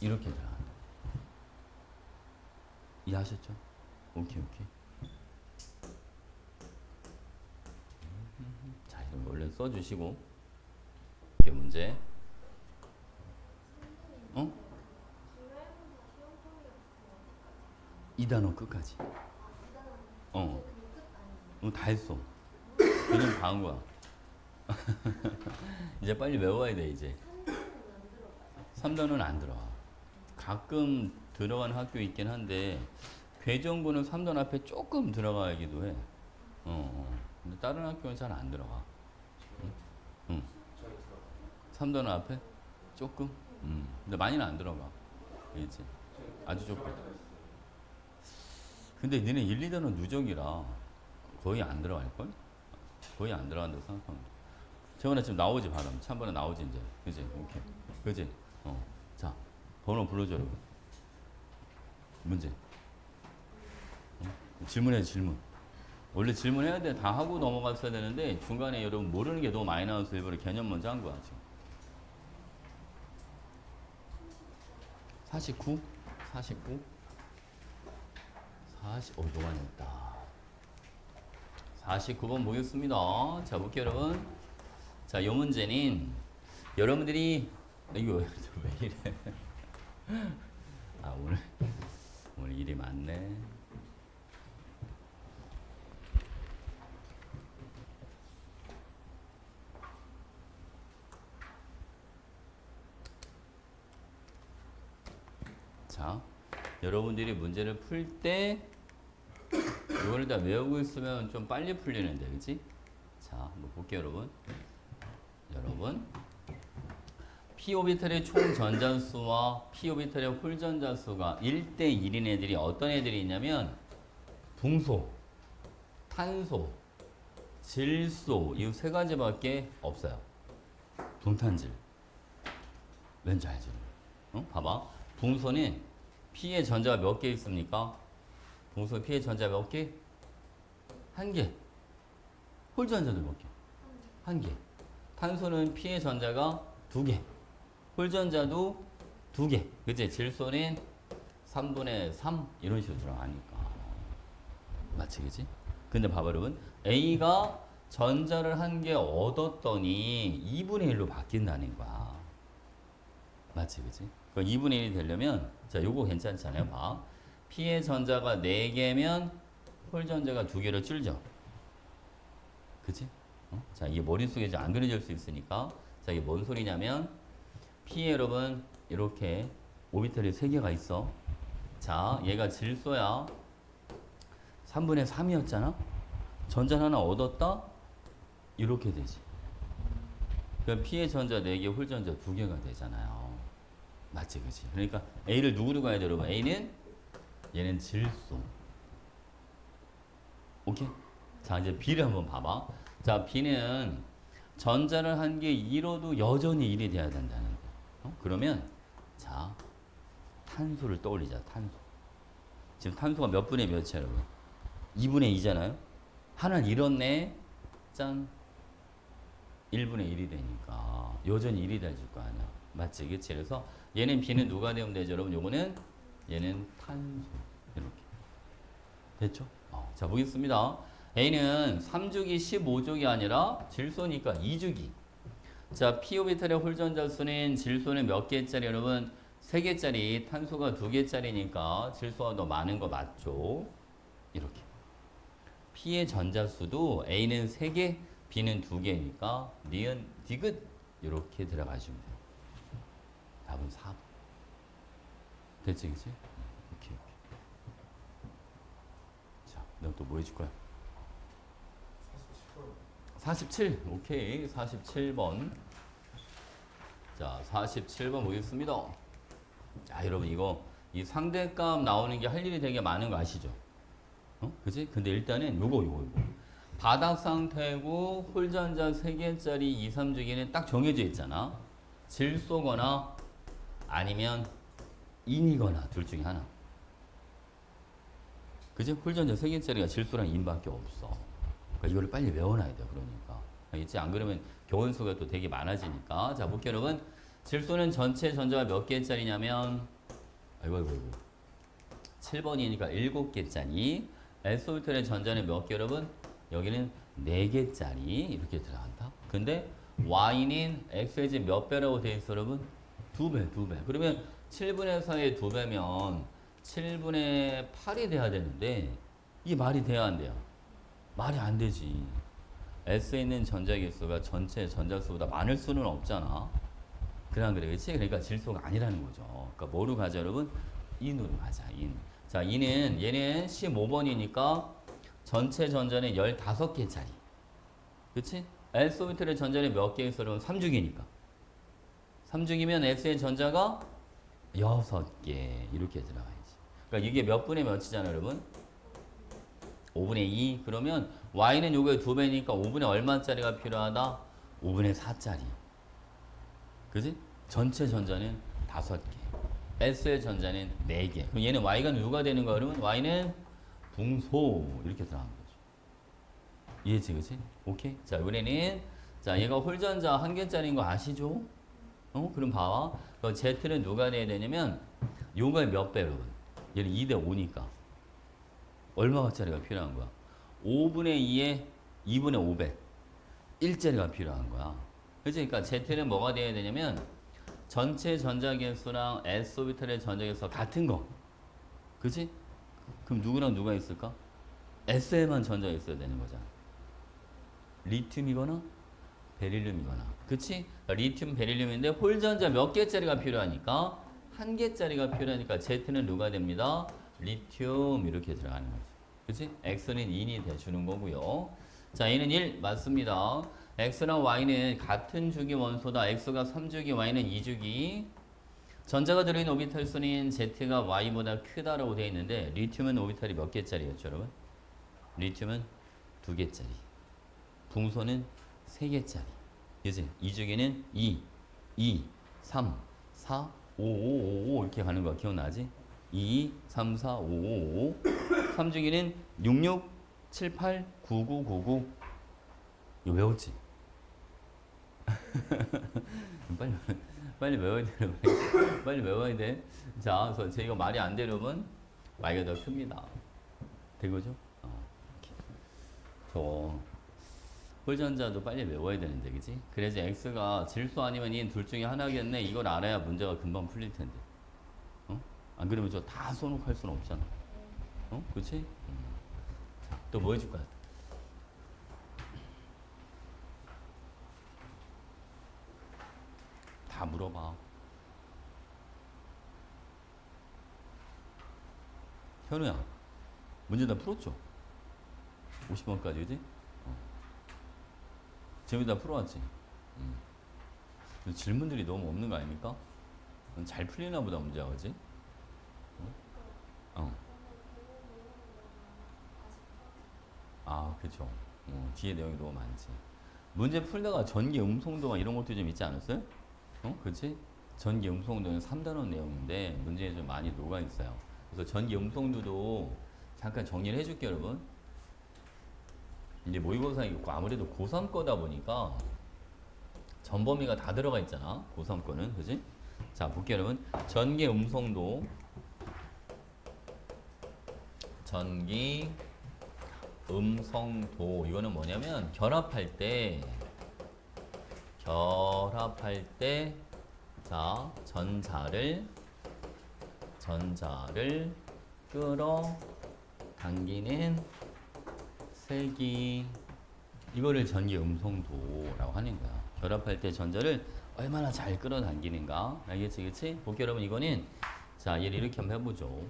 이렇게 들어갑니다. 이해하셨죠? 오케이, 오케이. 자, 이런 거 얼른 써주시고. 이렇게 문제. 이 단어 끝까지. 다 했어. 그냥 다 한 거야. 이제 빨리 외워야 돼, 이제. 3단원은 안 들어가. 가끔 들어가는 학교 있긴 한데, 배정부는 3단 앞에 조금 들어가기도 해. 근데 다른 학교는 잘 안 들어가. 응. 3단원 앞에? 조금? 근데 많이는 안 들어가. 그렇지? 아주 조금. 근데 니네 1, 2단원 누적이라 거의 안 들어갈걸? 거의 안 들어간다고 생각하면 돼. 재원아 지금 나오지 바람. 찬번에 나오지 이제. 그지? 오케이. 그지? 자, 번호 불러줘 여러분. 문제. 질문해 질문. 원래 질문해야 돼. 다 하고 넘어갔어야 되는데 중간에 여러분 모르는 게 너무 많이 나와서 일부러 개념 먼저 한 거야 지금. 49? 49? 너무 많이 했다. 49번 보겠습니다. 자, 볼게요, 여러분. 자, 이 문제는 여러분들이 이거 왜 이래? 오늘 일이 많네. 자, 여러분들이 문제를 풀 때 이걸 다 외우고 있으면 좀 빨리 풀리는데, 그치? 자, 한번 볼게요, 여러분. p 오비탈의 총 전자수와 p 오비탈의 홀 전자수가 1대 1인 애들이 어떤 애들이 있냐면 붕소, 탄소, 질소 이 세 가지밖에 없어요. 동탄질. 왠지 알죠? 봐봐. 붕소는 P의 전자가 몇 개 있습니까? 붕소 P의 전자 몇 개? 한 개. 홀 전자도 몇 개? 한 개. 탄소는 P의 전자가 두 개. 홀 전자도 두 개. 그치? 질소는 3분의 3 이런 식으로 들어가니까. 맞지, 그치? 근데 봐봐, 여러분. A가 전자를 한 개 얻었더니 2분의 1로 바뀐다는 거야. 맞지, 그치? 그럼 2분의 1이 되려면, 자, 요거 괜찮잖아요. 봐. P의 전자가 4개면 홀 전자가 2개로 줄죠. 그치? 자, 이게 머릿속에 이제 안 그려질 수 있으니까. 자, 이게 뭔 소리냐면, P에 여러분, 이렇게 오비탈이 3개가 있어. 자, 얘가 질소야. 3분의 3이었잖아? 전자 하나 얻었다? 이렇게 되지. 그럼 P의 전자 4개, 홀 전자 2개가 되잖아요. 맞지, 그치? 그러니까 A를 누구로 가야 돼, 여러분? A는 얘는 질소. 오케이? 자, 이제 B를 한번 봐봐. 자, B는 전자를 한 개 2로도 여전히 1이 돼야 된다는 거야. 그러면 자, 탄소를 떠올리자. 탄소. 지금 탄소가 몇 분의 몇이야, 여러분? 2분의 2잖아요? 하나를 잃었네. 짠. 1분의 1이 되니까 여전히 1이 돼줄 거 아니야. 맞지? 그치? 그래서 얘는 B는 누가 되면 되죠, 여러분? 요거는 얘는 탄소. 이렇게. 됐죠? 자, 보겠습니다. A는 3주기 15족이 아니라 질소니까 2주기. 자, P 오비탈의 홀 전자 수는 질소는 몇 개짜리, 여러분? 3개짜리, 탄소가 2개짜리니까 질소가 더 많은 거 맞죠? 이렇게. P의 전자수도 A는 3개, B는 2개니까 니은 디귿 이렇게 들어가시면 돼요. 답은 4번. 됐지, 그치? 오케이. 자, 너 또 뭐 해줄 거야? 47. 오케이. 47번. 자, 47번 보겠습니다. 자, 여러분 이거 이 상대값 나오는 게 할 일이 되게 많은 거 아시죠? 그치? 근데 일단은 요거. 바닥 상태고 홀전자 3개짜리 2, 3주기는 딱 정해져 있잖아. 질소거나 아니면 인이거나 둘 중에 하나. 그치? 홀전자 3개짜리가 질소랑 인밖에 없어. 그러니까 이거를 빨리 외워놔야 돼. 그러니까. 알겠지? 안 그러면 교원수가 또 되게 많아지니까. 자, 볼게요, 여러분. 질소는 전체 전자가 몇 개짜리냐면 아이고 7번이니까 7개짜리. S오르텔의 전자는 몇 개, 여러분? 여기는 4개짜리 이렇게 들어간다. 근데 Y는 X의 집 몇 배라고 돼 있어, 여러분? 2배. 그러면 7분의 4의 2배면 7분의 8이 돼야 되는데 이게 말이 돼야 안 돼요? 말이 안 되지. S에 있는 전자 개수가 전체 전자수보다 많을 수는 없잖아. 그래, 그치? 그러니까 질소가 아니라는 거죠. 그러니까 뭐로 가자, 여러분? 인으로 가자, 인. 자, 인은 얘는 15번이니까 전체 전자는 15개짜리. 그치? S오비틀의 전자는 몇 개 있어? 여러분 3주기니까. 3주기면 S의 전자가 6개. 이렇게 들어가야지. 그러니까 이게 몇 분의 몇이잖아, 여러분? 5분의 2. 그러면 Y는 요거의 2배니까 5분의 얼마짜리가 필요하다? 5분의 4짜리. 그지? 전체 전자는 5개. S의 전자는 4개. 그럼 얘는 Y가 누가 되는 거야, 그러면? Y는 붕소. 이렇게 들어가는 거죠. 이해지, 그치? 오케이? 자, 이번에는, 자, 얘가 홀전자 1개짜리인 거 아시죠? 그럼 봐봐. 그럼 Z는 누가 돼야 되냐면, 요거의 몇 배, 여러분? 얘는 2대 5니까. 얼마짜리가 필요한 거야? 5분의 2에 2분의 5배. 1짜리가 필요한 거야. 그치? 그러니까 Z는 뭐가 돼야 되냐면, 전체 전자개수랑 S오비탈의 전자개수가 같은 거. 그치? 그럼 누구랑 누가 있을까? S에만 전자가 있어야 되는 거잖아. 리튬이거나 베릴륨이거나. 그치? 그러니까 리튬, 베릴륨인데 홀전자 몇 개짜리가 필요하니까? 1개짜리가 필요하니까 Z는 누가 됩니다? 리튬 이렇게 들어가는 거지. 그치? X는 2이 돼주는 거고요. 자, 얘는 1 맞습니다. X랑 Y는 같은 주기 원소다. X가 3주기, Y는 2주기. 전자가 들어있는 오비탈 수는 Z가 Y보다 크다라고 되어 있는데 리튬은 오비탈이 몇 개짜리였죠, 여러분? 리튬은 2개짜리. 붕소는 3개짜리. 그치? 2주기는 2, 3, 4, 5 이렇게 가는 거 기억나지? 2, 3, 4, 5. 3주기는 66, 78, 99. 이거 외웠지? 빨리 외워야 돼. 빨리 외워야 돼. 자, 그래서 제가 말이 안 되려면 Y가 더 큽니다. 되거죠? 저 홀전자도 빨리 외워야 되는데, 그지? 그래서 X가 질소 아니면 인 둘 중에 하나겠네. 이걸 알아야 문제가 금방 풀릴 텐데. 안 그러면 저 다 써놓고 수는 없잖아. 그치? 또 뭐 해줄 거야? 다 물어봐. 현우야, 문제 다 풀었죠? 50번까지, 그지? 재미 다 풀어왔지? 질문들이 너무 없는 거 아닙니까? 잘 풀리나 보다, 문제가, 그지? 아, 그쵸. 뒤에 내용이 너무 많지. 문제 풀다가 전기 음성도막 이런 것도 좀 있지 않았어요? 그치? 전기 음성도는 3단원 내용인데 문제에 좀 많이 녹아 있어요. 그래서 전기 음성도도 잠깐 정리를 해줄게요, 여러분. 이제 모의고사 있고 아무래도 고3 거다 보니까 전범위가 다 들어가 있잖아. 고3 거는, 그지? 자, 볼게요, 여러분. 전기 음성도. 전기 음성도. 이거는 뭐냐면 결합할 때 자, 전자를 끌어 당기는 세기 이거를 전기 음성도라고 하는 거야. 결합할 때 전자를 얼마나 잘 끌어당기는가. 알겠지, 그치? 볼게요, 여러분. 이거는 자, 얘를 이렇게 한번 해보죠.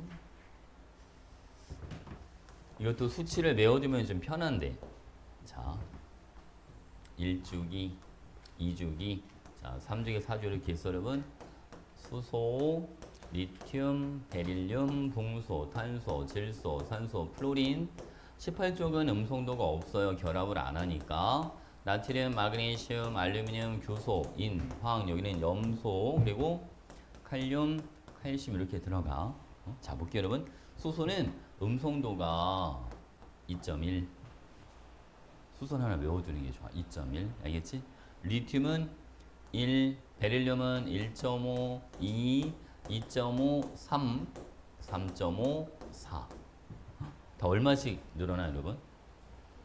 이것도 수치를 외워두면 좀 편한데. 자, 1주기, 2주기, 자, 3주기, 4주기 이렇게 있어, 여러분. 수소, 리튬, 베릴륨, 동소, 탄소, 질소, 산소, 플로린. 18쪽은 음성도가 없어요. 결합을 안 하니까. 나트륨, 마그네슘, 알루미늄, 규소, 인, 황, 여기는 염소, 그리고 칼륨, 칼슘 이렇게 들어가. 자, 볼게요, 여러분. 수소는 음성도가 2.1. 수소 하나 외워두는 게 좋아. 2.1. 알겠지? 리튬은 1, 베릴륨은 1.5, 2, 2.5, 3, 3.5, 4. 다 얼마씩 늘어나요, 여러분?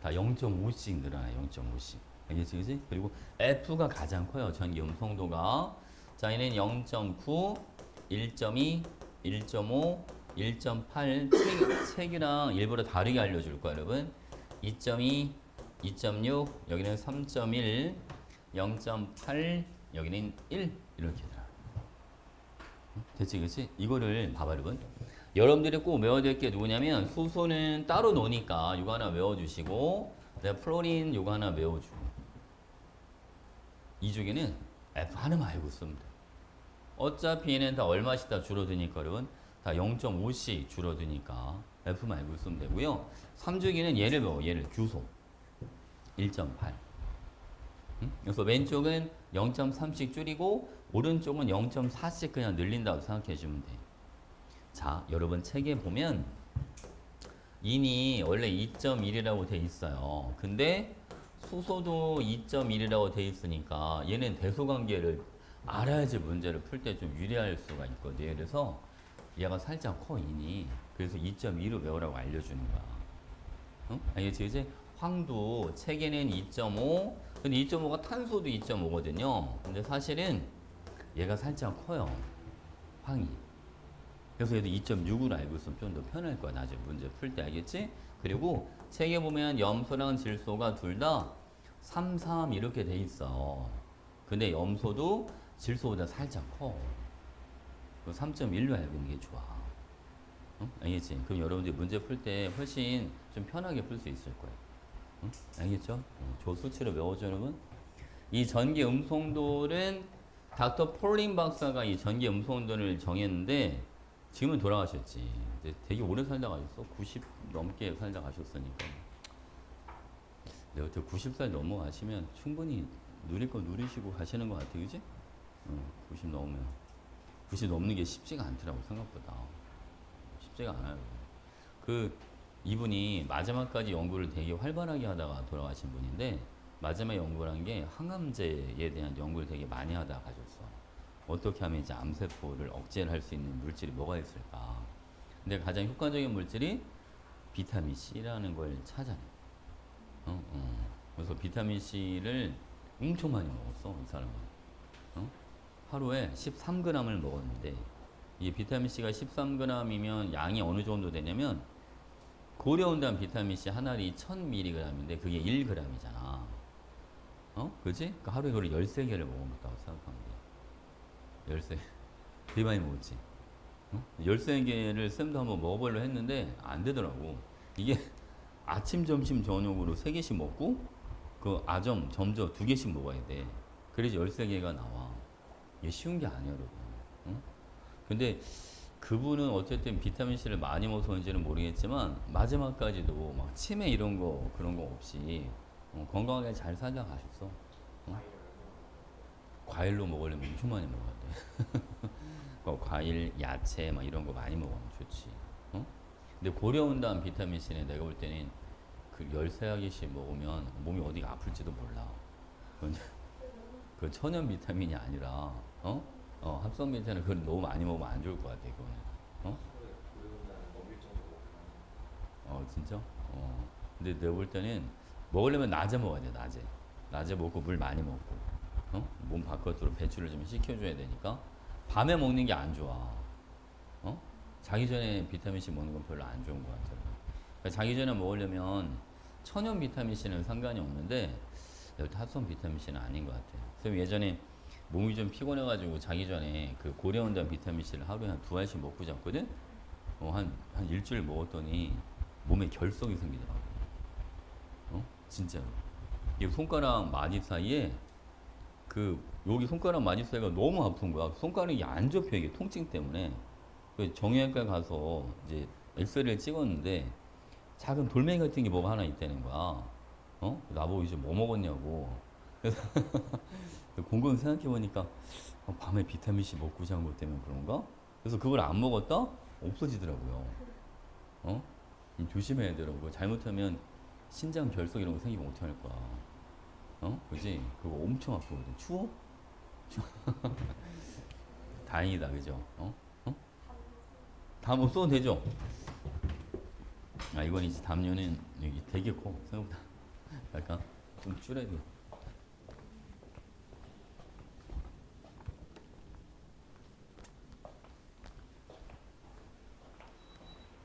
다 0.5씩 늘어나요, 0.5씩. 알겠지, 그지? 그리고 F가 가장 커요, 전기 음성도가. 자, 얘는 0.9, 1.2, 1.5, 1.8. 책이랑 일부러 다르게 알려줄 거야, 여러분. 2.2, 2.6, 여기는 3.1, 0.8, 여기는 1. 이렇게 들어. 됐지, 그치? 이거를 봐봐, 여러분. 여러분들이 꼭 외워야 될 게 누구냐면, 수소는 따로 노니까 이거 하나 외워주시고, 그다음에 플로린 이거 하나 외워주고. 이 중에는 F 하나만 알고 있으면 돼. 어차피 얘는 다 얼마씩 다 줄어드니까, 여러분. 다 0.5씩 줄어드니까 F만 알고 있으면 되고요. 3주기는 얘를 외워, 얘를. 규소. 1.8. 그래서 왼쪽은 0.3씩 줄이고 오른쪽은 0.4씩 그냥 늘린다고 생각해 주면 돼. 자, 여러분 책에 보면 인이 원래 2.1이라고 돼 있어요. 근데 수소도 2.1이라고 돼 있으니까 얘는 대소관계를 알아야지 문제를 풀 때 좀 유리할 수가 있거든요. 그래서 얘가 살짝 커, 인이. 그래서 2.2로 외우라고 알려주는 거야. 응? 알겠지? 이제 황도 책에는 2.5, 근데 2.5가 탄소도 2.5거든요. 근데 사실은 얘가 살짝 커요, 황이. 그래서 얘도 2.6으로 알고 있으면 좀 더 편할 거야, 나중에 문제 풀 때. 알겠지? 그리고 책에 보면 염소랑 질소가 둘 다 3, 3 이렇게 돼 있어. 근데 염소도 질소보다 살짝 커. 3.1로 알고 있는 게 좋아. 응? 알겠지? 그럼 여러분들 문제 풀 때 훨씬 좀 편하게 풀 수 있을 거예요. 응? 알겠죠? 저 수치를 외워줘, 여러분. 이 전기 음성도는 닥터 폴린 박사가 이 전기 음성도를 정했는데 지금은 돌아가셨지. 이제 되게 오래 살다 가셨어. 90 넘게 살다 가셨으니까. 내가 90살 넘어가시면 충분히 누릴 거 누리시고 가시는 것 같아, 그지? 90 넘으면. 90 넘는 게 쉽지가 않더라고, 생각보다. 쉽지가 않아요. 이분이 마지막까지 연구를 되게 활발하게 하다가 돌아가신 분인데, 마지막 연구를 한 게 항암제에 대한 연구를 되게 많이 하다가 가셨어. 어떻게 하면 이제 암세포를 억제를 할 수 있는 물질이 뭐가 있을까. 근데 가장 효과적인 물질이 비타민 C라는 걸 찾아내. 그래서 비타민 C를 엄청 많이 먹었어, 이 사람은. 하루에 13g을 먹었는데, 이 비타민 C가 13g이면 양이 어느 정도 되냐면, 고려온단 비타민 C 한 알이 1000mg인데 그게 1g이잖아. 그지? 그러니까 하루에 그걸 13개를 먹어봤다고 생각하면 돼. 13. 되게 많이 먹었지. 13개를 쌤도 한번 먹어보려고 했는데 안 되더라고. 이게 아침, 점심, 저녁으로 3개씩 먹고 그 아점, 점저 2개씩 먹어야 돼. 그래서 13개가 나와. 이게 쉬운 게 아니야, 여러분. 근데 그분은 어쨌든 비타민C를 많이 먹어서인지는 모르겠지만 마지막까지도 막 치매 이런 거 그런 거 없이 건강하게 잘 살다 가셨어. 과일로 먹으려면 엄청 많이 먹어야 돼. 과일, 야채 막 이런 거 많이 먹으면 좋지. 근데 고려온다는 비타민C는 내가 볼 때는 그 13알씩 먹으면 몸이 어디가 아플지도 몰라. 그 천연 비타민이 아니라 합성 비타민 그걸 너무 많이 먹으면 안 좋을 것 같아, 그거는. 진짜? 근데 내가 볼 때는 먹으려면 낮에 먹어야 돼, 낮에. 낮에 먹고 물 많이 먹고. 몸 바깥으로 배출을 좀 시켜줘야 되니까. 밤에 먹는 게 안 좋아. 자기 전에 비타민C 먹는 건 별로 안 좋은 것 같아요. 그러니까 자기 전에 먹으려면 천연 비타민 C는 상관이 없는데 여기 합성 비타민 C는 아닌 것 같아요. 선생님 예전에 몸이 좀 피곤해가지고 자기 전에 그 고려온단 비타민 C를 하루에 한 2알씩 먹고 잤거든. 한 일주일 먹었더니 몸에 결석이 생기더라고. 진짜로. 이 손가락 마디 사이에 그 여기 손가락 마디 사이가 너무 아픈 거야. 손가락이 안 접혀 이게 통증 때문에. 그 정형외과 가서 이제 엑스레이를 찍었는데 작은 돌멩이 같은 게 뭐가 하나 있다는 거야. 나보고 이제 뭐 먹었냐고. 그래서 곰곰 생각해 보니까 밤에 비타민 C 먹고 잔 것 때문에 그런가? 그래서 그걸 안 먹었다 없어지더라고요. 조심해야 되더라고. 잘못하면 신장 결석 이런 거 생기면 어떡할 거야. 그지? 그거 엄청 아프거든. 추워? 다행이다, 그죠? 다음 번 써도 되죠? 이건 이제 담요는 여기 되게 커. 생각보다. 약간 좀 줄여야 돼.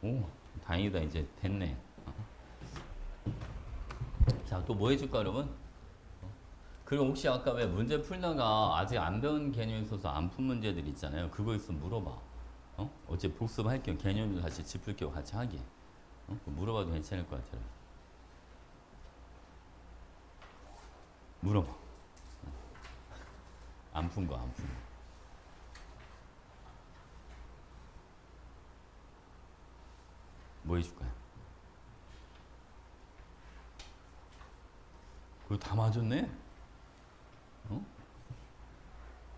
오, 다행이다. 이제 됐네. 자, 또 뭐 해줄까, 여러분? 그리고 혹시 아까 왜 문제 풀다가 아직 안 배운 개념 있어서 안 푼 문제들 있잖아요. 그거 있으면 물어봐. 어째 복습할 겸 개념도 다시 짚을 겸 같이 하게. 물어봐도 괜찮을 것 같아요. 물어봐. 안 푼 거, 안 푼 거. 뭐 해줄까요? 그거 다 맞았네?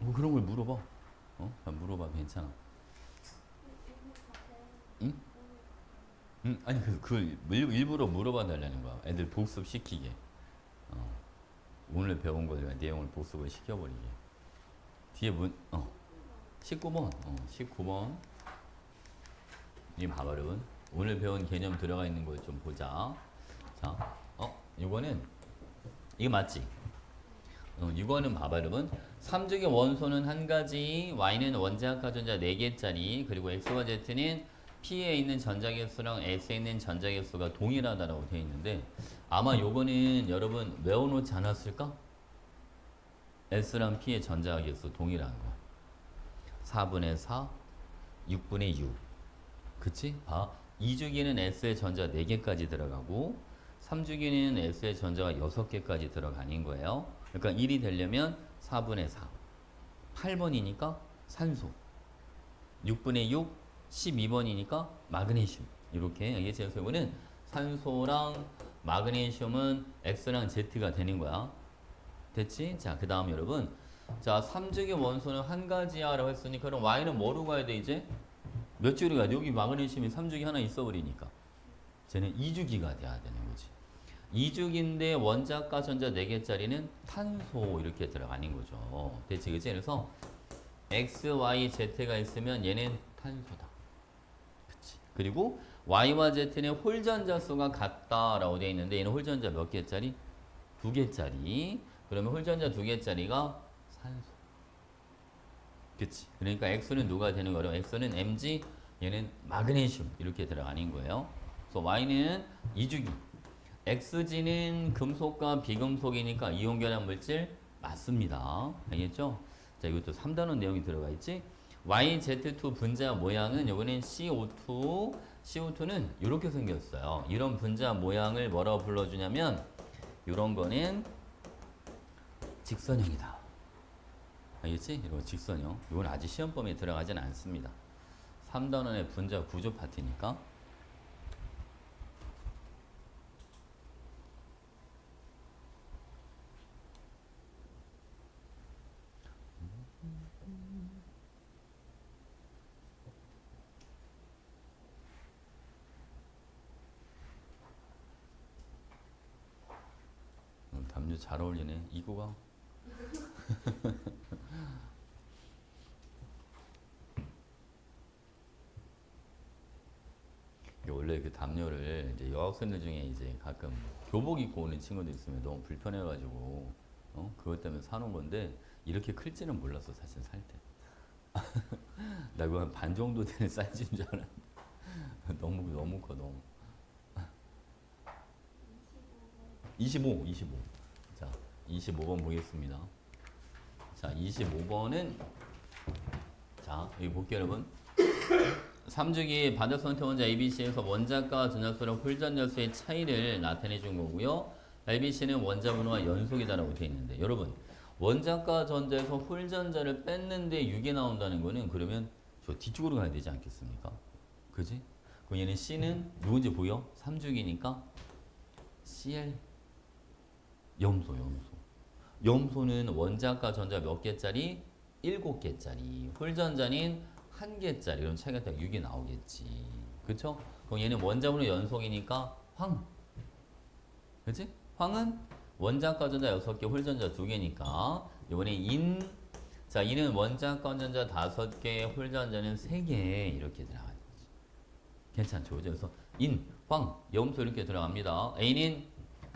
뭐 그런 걸 물어봐. 물어봐도 괜찮아. 응? 응? 아니, 그걸 일부러 물어봐 달라는 거야. 애들 복습 시키게. 오늘 배운 거 내용을 복습을 시켜버리게. 뒤에 19번. 19번. 이 봐봐, 여러분. 오늘 배운 개념 들어가 있는 걸 좀 보자. 자, 이거는, 이거 맞지? 이거는 봐봐, 여러분. 3중의 원소는 한 가지, Y는 원자핵 가전자 4개짜리, 그리고 X와 Z는 P에 있는 전자개수랑 S에 있는 전자개수가 동일하다라고 되어 있는데, 아마 요거는 여러분 외워놓지 않았을까? S랑 P의 전자개수 동일한 거. 4분의 4, 6분의 6. 그치? 2주기는 S의 전자 4개까지 들어가고 3주기는 S의 전자가 6개까지 들어가는 거예요. 그러니까 1이 되려면 4분의 4. 8번이니까 산소. 6분의 6, 12번이니까 마그네슘. 이렇게 예제에서 이거는 산소랑 마그네슘은 X랑 Z가 되는 거야. 됐지? 자, 그 다음 여러분. 자, 3주기 원소는 한 가지야 라고 했으니까 그럼 Y는 뭐로 가야 돼 이제? 몇 주기로 가야 돼? 여기 마그네슘이 3주기 하나 있어버리니까 쟤는 2주기가 돼야 되는 거지. 2주기인데 원자과 전자 4개짜리는 탄소 이렇게 들어가는 거죠. 됐지? 그치? 그래서 X, Y, Z가 있으면 얘는 탄소다. 그치? 그리고 Y와 Z는 홀전자 수가 같다라고 되어 있는데 얘는 홀전자 몇 개짜리? 2개짜리. 그러면 홀전자 2개짜리가 산소. 그치? 그러니까 X는 누가 되는 거예요? X는 Mg, 얘는 마그네슘 이렇게 들어가는 거예요. 그래서 Y는 2주기. Xg는 금속과 비금속이니까 이온결합 물질 맞습니다. 알겠죠? 자, 이것도 3단원 내용이 들어가 있지? YZ2 분자 모양은 요거는 CO2. CO2는 이렇게 생겼어요. 이런 분자 모양을 뭐라고 불러주냐면 이런 거는 직선형이다. 알겠지? 이거 직선형. 이건 아직 시험 범위에 들어가진 않습니다. 3단원의 분자 구조 파트니까. 담요 잘 어울리네. 이거가. 원래 그 담요를 이제 여학생들 중에 이제 가끔 교복 입고 오는 친구들 있으면 너무 불편해가지고 그것 때문에 사놓은 건데 이렇게 클지는 몰랐어 사실 살 때. 나 이거 한 반 정도 되는 사이즈인 줄 알았는데 너무 커 너무. 25. 자, 25번 보겠습니다. 자, 25번은 자, 여기 볼게요, 여러분. 3주기 바닥선택 원자 ABC에서 원자과 전자수랑 홀전자수의 차이를 나타내 준 거고요. ABC는 원자 번호가 연속이다라고 되어 있는데 여러분 원자과 전자에서 홀전자를 뺐는데 6이 나온다는 거는 그러면 저 뒤쪽으로 가야 되지 않겠습니까? 그지? 그럼 얘는 C는 누군지 보여? 3주기니까 Cl 염소. 염소는 원자과 전자 몇 개짜리? 7개짜리. 홀전자는 1개짜리. 그럼 차이가 딱 6이 나오겠지. 그쵸? 그럼 얘는 원자번호 연속이니까 황. 그치? 황은 원자과 전자 6개, 홀전자 2개니까 이번에 인. 자, 인은 원자과 전자 5개, 홀전자는 3개 이렇게 들어가는 거지. 괜찮죠? 그래서 인, 황, 염소 이렇게 들어갑니다. A는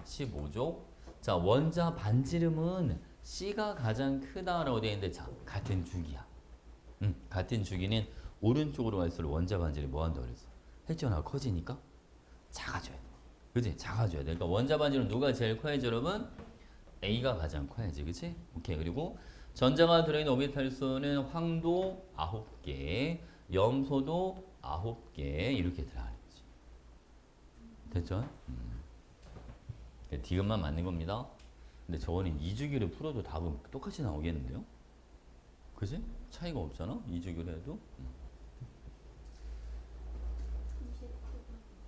15족. 자, 원자 반지름은 C가 가장 크다라고 되어 있는데 자, 같은 주기야. 같은 주기는 오른쪽으로 갈수록 원자 반지름이 뭐 한다고 그랬어? 헬전화가 커지니까 작아져야 돼. 그치? 작아져야 돼. 그러니까 원자 반지름 누가 제일 커야지 여러분? A가 가장 커야지. 그치? 오케이. 그리고 전자가 들어있는 오비탈 수는 황도 9개, 염소도 9개 이렇게 들어가겠지. 됐죠? 디귿만 맞는 겁니다. 근데 저거는 2주기를 풀어도 답은 똑같이 나오겠는데요? 그지? 차이가 없잖아? 2주기를 해도.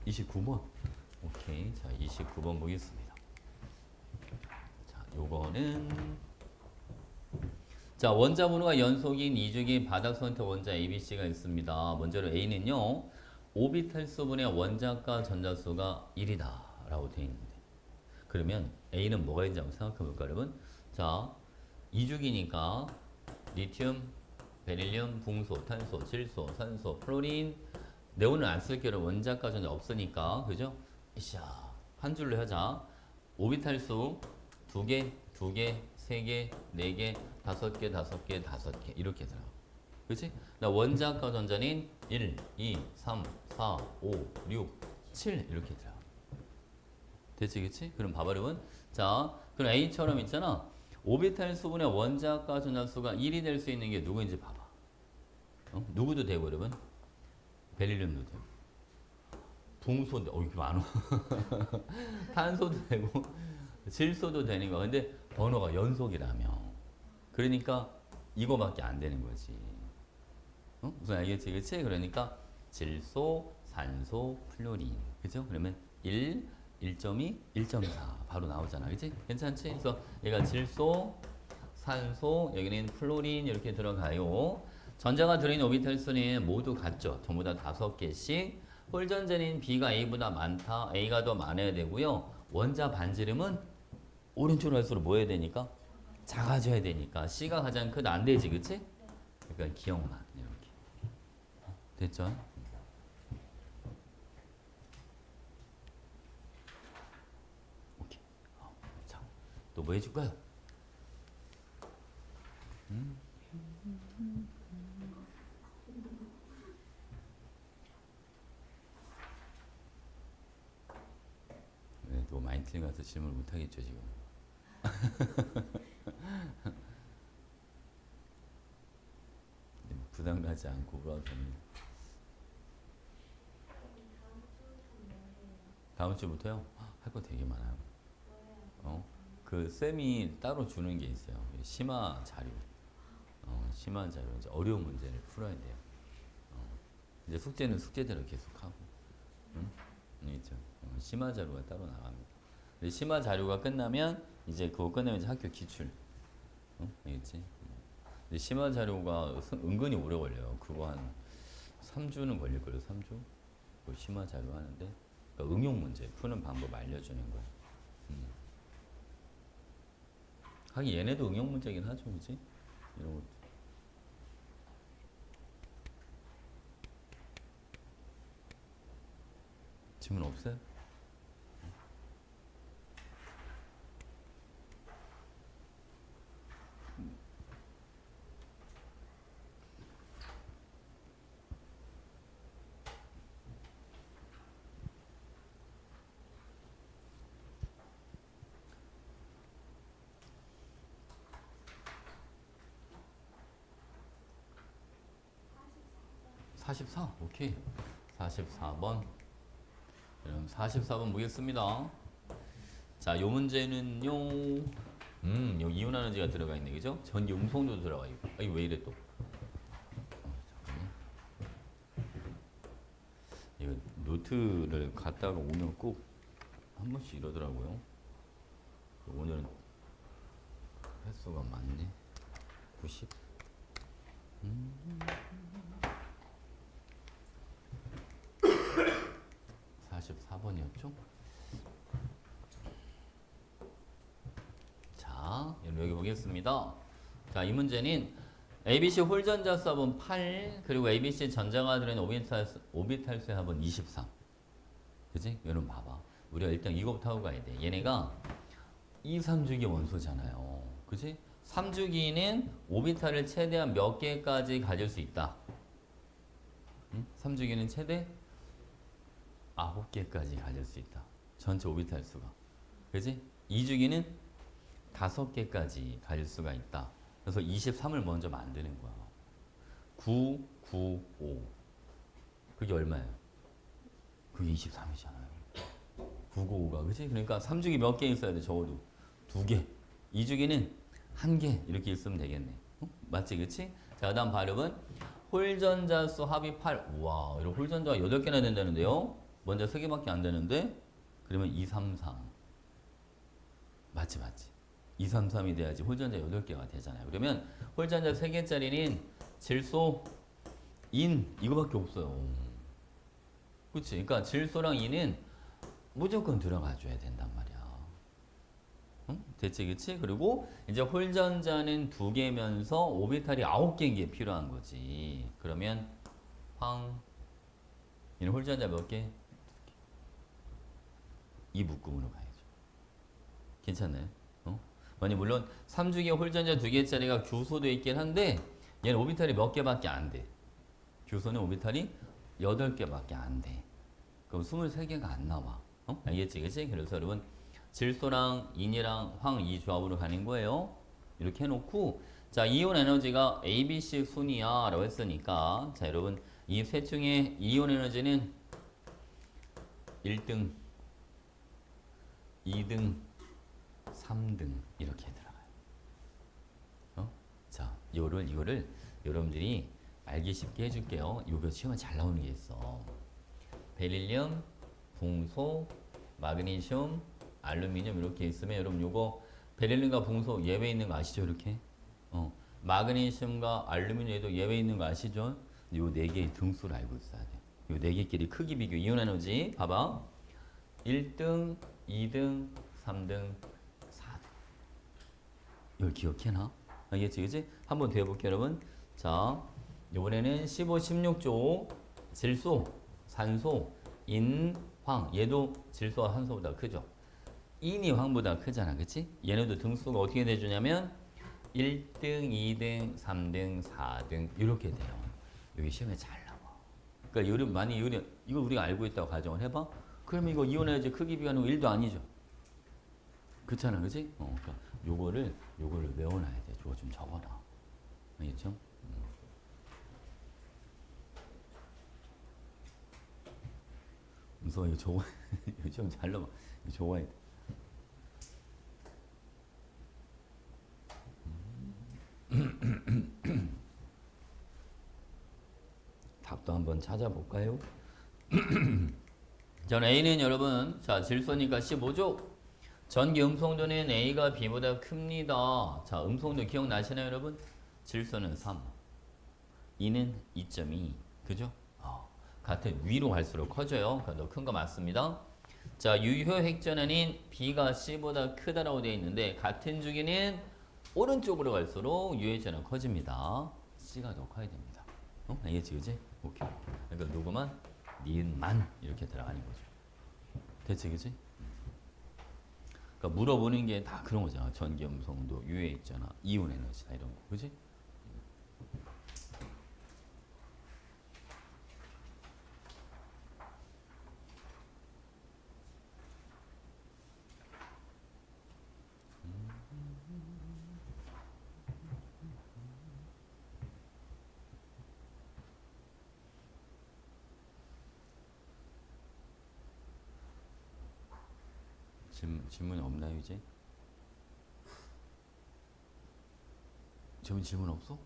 29번. 오케이. 자, 29번 보겠습니다. 자, 요거는 자, 원자 번호가 연속인 2주기 바닥 선택 원자 ABC가 있습니다. 먼저로 A는요. 오비탈 수분의 원자과 전자수가 1이다 라고 되어 있는데 그러면 A는 뭐가 있는지 한번 생각해 볼까요, 여러분? 자, 2주기니까 리튬, 베릴륨, 붕소, 탄소, 질소, 산소, 플로린 네온은 안 쓸게요. 원자과 전자 없으니까. 그죠? 이샤. 한 줄로 하자. 오비탈 수 2개, 2개, 3개, 4개, 5개, 5개, 5개 이렇게 들어가. 그렇지? 나 원자과 전자는 1, 2, 3, 4, 5, 6, 7 이렇게 들어가. 됐지, 그치? 그럼 봐봐, 여러분. 자, 그럼 A처럼 있잖아. 오비탈 수분의 원자과 전자수가 1이 될 수 있는 게 누구인지 봐봐. 누구도 되고, 여러분. 베릴륨도 되고. 붕소도, 이렇게 많아. 탄소도 되고, 질소도 되는 거야. 근데 번호가 연속이라며. 그러니까 이거밖에 안 되는 거지. 무슨 알겠지, 그치? 그러니까 질소, 산소, 플로린. 그죠? 그러면 1, 1.2, 1.4 바로 나오잖아. 그치? 괜찮지? 그래서 얘가 질소, 산소, 여기는 플로린 이렇게 들어가요. 전자가 들어있는 오비탈 수는 모두 같죠. 전부 다 5개씩. 홀전자는 B가 A보다 많다. A가 더 많아야 되고요. 원자 반지름은 오른쪽으로 갈수록 뭐 해야 되니까? 작아져야 되니까. C가 가장 크다. 안 되지. 그치? 그러니까 기억만 이렇게. 됐죠? 오케이. 자, 또 뭐 해줄까요? 네, 또 많이 틀려서 질문을 못 하겠죠 지금. 부담 가지 않고 물어보면 다음 주부터요? 할 거 되게 많아요. 그 쌤이 따로 주는 게 있어요. 심화 자료. 심화 자료 이제 어려운 문제를 풀어야 돼요. 이제 숙제는 숙제대로 계속 하고. 응? 있죠. 심화 자료가 따로 나갑니다. 근데 심화 자료가 끝나면 이제 그거 끝나면 이제 학교 기출. 알겠지? 근데 심화 자료가 은근히 오래 걸려요. 그거 한 3주는 걸릴걸요, 3주? 그 심화 자료 하는데. 그러니까 응용 문제 푸는 방법 알려주는 거야. 하긴 얘네도 응용 문제긴 하죠, 그치? 이런 것도. 질문 없어요? 44. 오케이. 44번. 그럼 44번 보겠습니다. 자, 요 문제는요. 여기 이온 에너지가 들어가 있네. 그죠? 전기 음성도 들어가 있고. 아, 이거 왜 이래 또? 잠깐만. 이거 노트를 갖다가 오면 꼭 한 번씩 이러더라고요. 오늘은 횟수가 많네. 90. 44번이었죠? 자, 여기 보겠습니다. 자, 이 문제는 ABC 홀전자 수합은 8, 그리고 ABC 전자가 들어있는 오비탈 수합은 23. 그지? 여러분 봐봐. 우리가 일단 이거부터 하고 가야 돼. 얘네가 2, 3주기 원소잖아요. 그지? 3주기는 오비탈을 최대한 몇 개까지 가질 수 있다. 3주기는 최대 9개까지 가질 수 있다. 전체 오비탈 수가. 그지? 2주기는 5개까지 가질 수가 있다. 그래서 23을 먼저 만드는 거야. 9, 9, 5. 그게 얼마예요? 그게 23이잖아요. 9, 9, 5가. 그치? 그러니까 3주기 몇 개 있어야 돼? 적어도 2개. 2주기는 1개. 이렇게 있으면 되겠네. 맞지? 그치? 자, 그 다음 발음은 홀전자 수 합이 8. 우와, 이런 홀전자가 8개나 된다는데요? 먼저 3개밖에 안 되는데? 그러면 2, 3, 3. 맞지? 2, 3, 3이 돼야지 홀전자 8개가 되잖아요. 그러면 홀전자 3개짜리는 질소, 인 이거밖에 없어요. 그치? 그러니까 질소랑 인은 무조건 들어가 줘야 된단 말이야. 응? 됐지? 그치? 그리고 이제 홀전자는 2개면서 오비탈이 9개인 게 필요한 거지. 그러면 얘는 홀전자 몇 개? 2개. 이 묶음으로 가야죠. 괜찮나요? 아니 물론 3주기 홀전자 2개짜리가 규소도 있긴 한데 얘는 오비탈이 몇 개밖에 안 돼. 규소는 오비탈이 8개밖에 안 돼. 그럼 23개가 안 나와. 알겠지? 그치? 그래서 여러분 질소랑 인이랑 황 이 조합으로 가는 거예요. 이렇게 해놓고 자 이온 에너지가 ABC 순이야 라고 했으니까 자 여러분 이 셋 중에 이온 에너지는 1등 2등 3등 이렇게 들어가요. 자, 이거를 여러분들이 알기 쉽게 해줄게요. 이거 시험에 잘 나오는 게 있어. 베릴륨, 붕소, 마그네슘, 알루미늄 이렇게 있으면 여러분 요거 베릴륨과 붕소 예외 있는 거 아시죠? 이렇게. 마그네슘과 알루미늄에도 예외 있는 거 아시죠? 요 네 개의 등수를 알고 있어야 돼요. 요 네 개끼리 크기 비교 이온 에너지 봐봐. 1등, 2등, 3등, 4등. 이걸 기억해놔. 알겠지? 그치? 한번 더 해볼게요, 여러분. 자, 이번에는 15, 16조 질소, 산소, 인, 황. 얘도 질소와 산소보다 크죠? 인이 황보다 크잖아. 그치? 얘네도 등수가 어떻게 돼주냐면 1등, 2등, 3등, 4등 이렇게 돼요. 여기 시험에 잘 나와. 그러니까 여러분 많이 이거 우리가 알고 있다고 가정을 해봐. 그러면 이거 이온 에너지 크기 비교하는 거 1도 아니죠. 그렇잖아, 그치? 그러니까 요거를 외워놔야 돼. 저거 좀 적어놔. 알겠죠? 무서워, 이거 적어. 이거 좀 잘 나와. 이거 적어야 돼. 답도 한번 찾아볼까요? 전 A는 여러분, 자, 질소니까 15조. 전기 음성도는 A가 B보다 큽니다. 자, 음성도 기억나시나요, 여러분? 질소는 3. E는 2.2. 그죠? 같은 위로 갈수록 커져요. 그러니까 더 큰 거 맞습니다. 자, 유효 핵전원인 B가 C보다 크다라고 되어 있는데 같은 주기는 오른쪽으로 갈수록 유효 핵전원 커집니다. C가 더 커야 됩니다. 알겠지, 그지? 오케이. 그러니까 누구만, 니은만 이렇게 들어가는 거죠. 됐지, 그지? 그러니까 물어보는 게 다 그런 거잖아. 전기 음성도, 유효 핵전원, 이온 에너지다 이런 거, 그지? 질문이 없나요 이제? 질문 없어?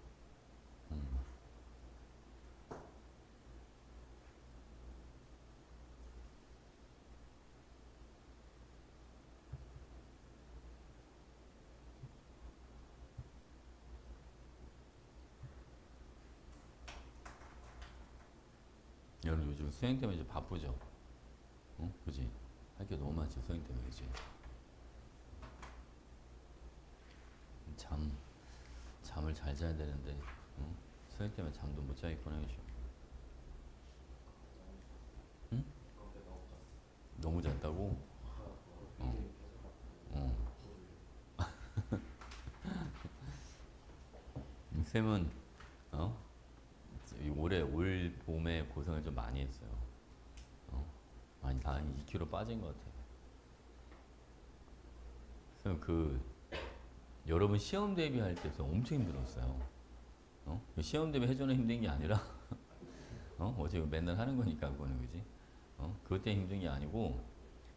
여러분 요즘 수행 때문에 좀 바쁘죠? 응? 그지? 할 게 너무 많지 수행 때문에 그지? 잠을 잘 자야 되는데 응? 수행 때문에 잠도 못 자겠구나 이죠. 응? 너무 잤다고? 어. 어. 쌤은 어? 올 봄에 고생을 좀 많이 했어요. 어? 많이 한 2kg 빠진 것 같아요. 쌤 여러분 시험 대비할 때 엄청 힘들었어요. 어? 시험 대비 해줘는 힘든 게 아니라 어제 맨날 하는 거니까 그거는 그지? 그것 때문에 힘든 게 아니고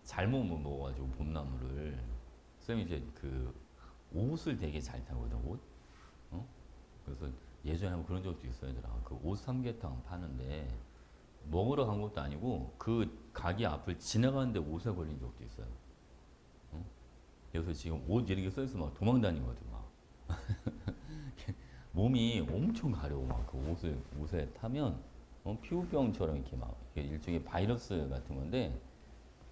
잘못 먹어가지고 봄나물을 쌤이 이제 옷을 되게 잘 타거든 옷. 그래서 예전에 한번 그런 적도 있어요, 얘들아. 옷 삼계탕 파는데 먹으러 간 것도 아니고 그 가게 앞을 지나가는데 옷에 걸린 적도 있어요. 그래서 지금 옷 이렇게 써있어 막 도망 다니거든 막. 몸이 엄청 가려워 막 그 옷에 타면 피부병처럼 이렇게 막 일종의 바이러스 같은 건데,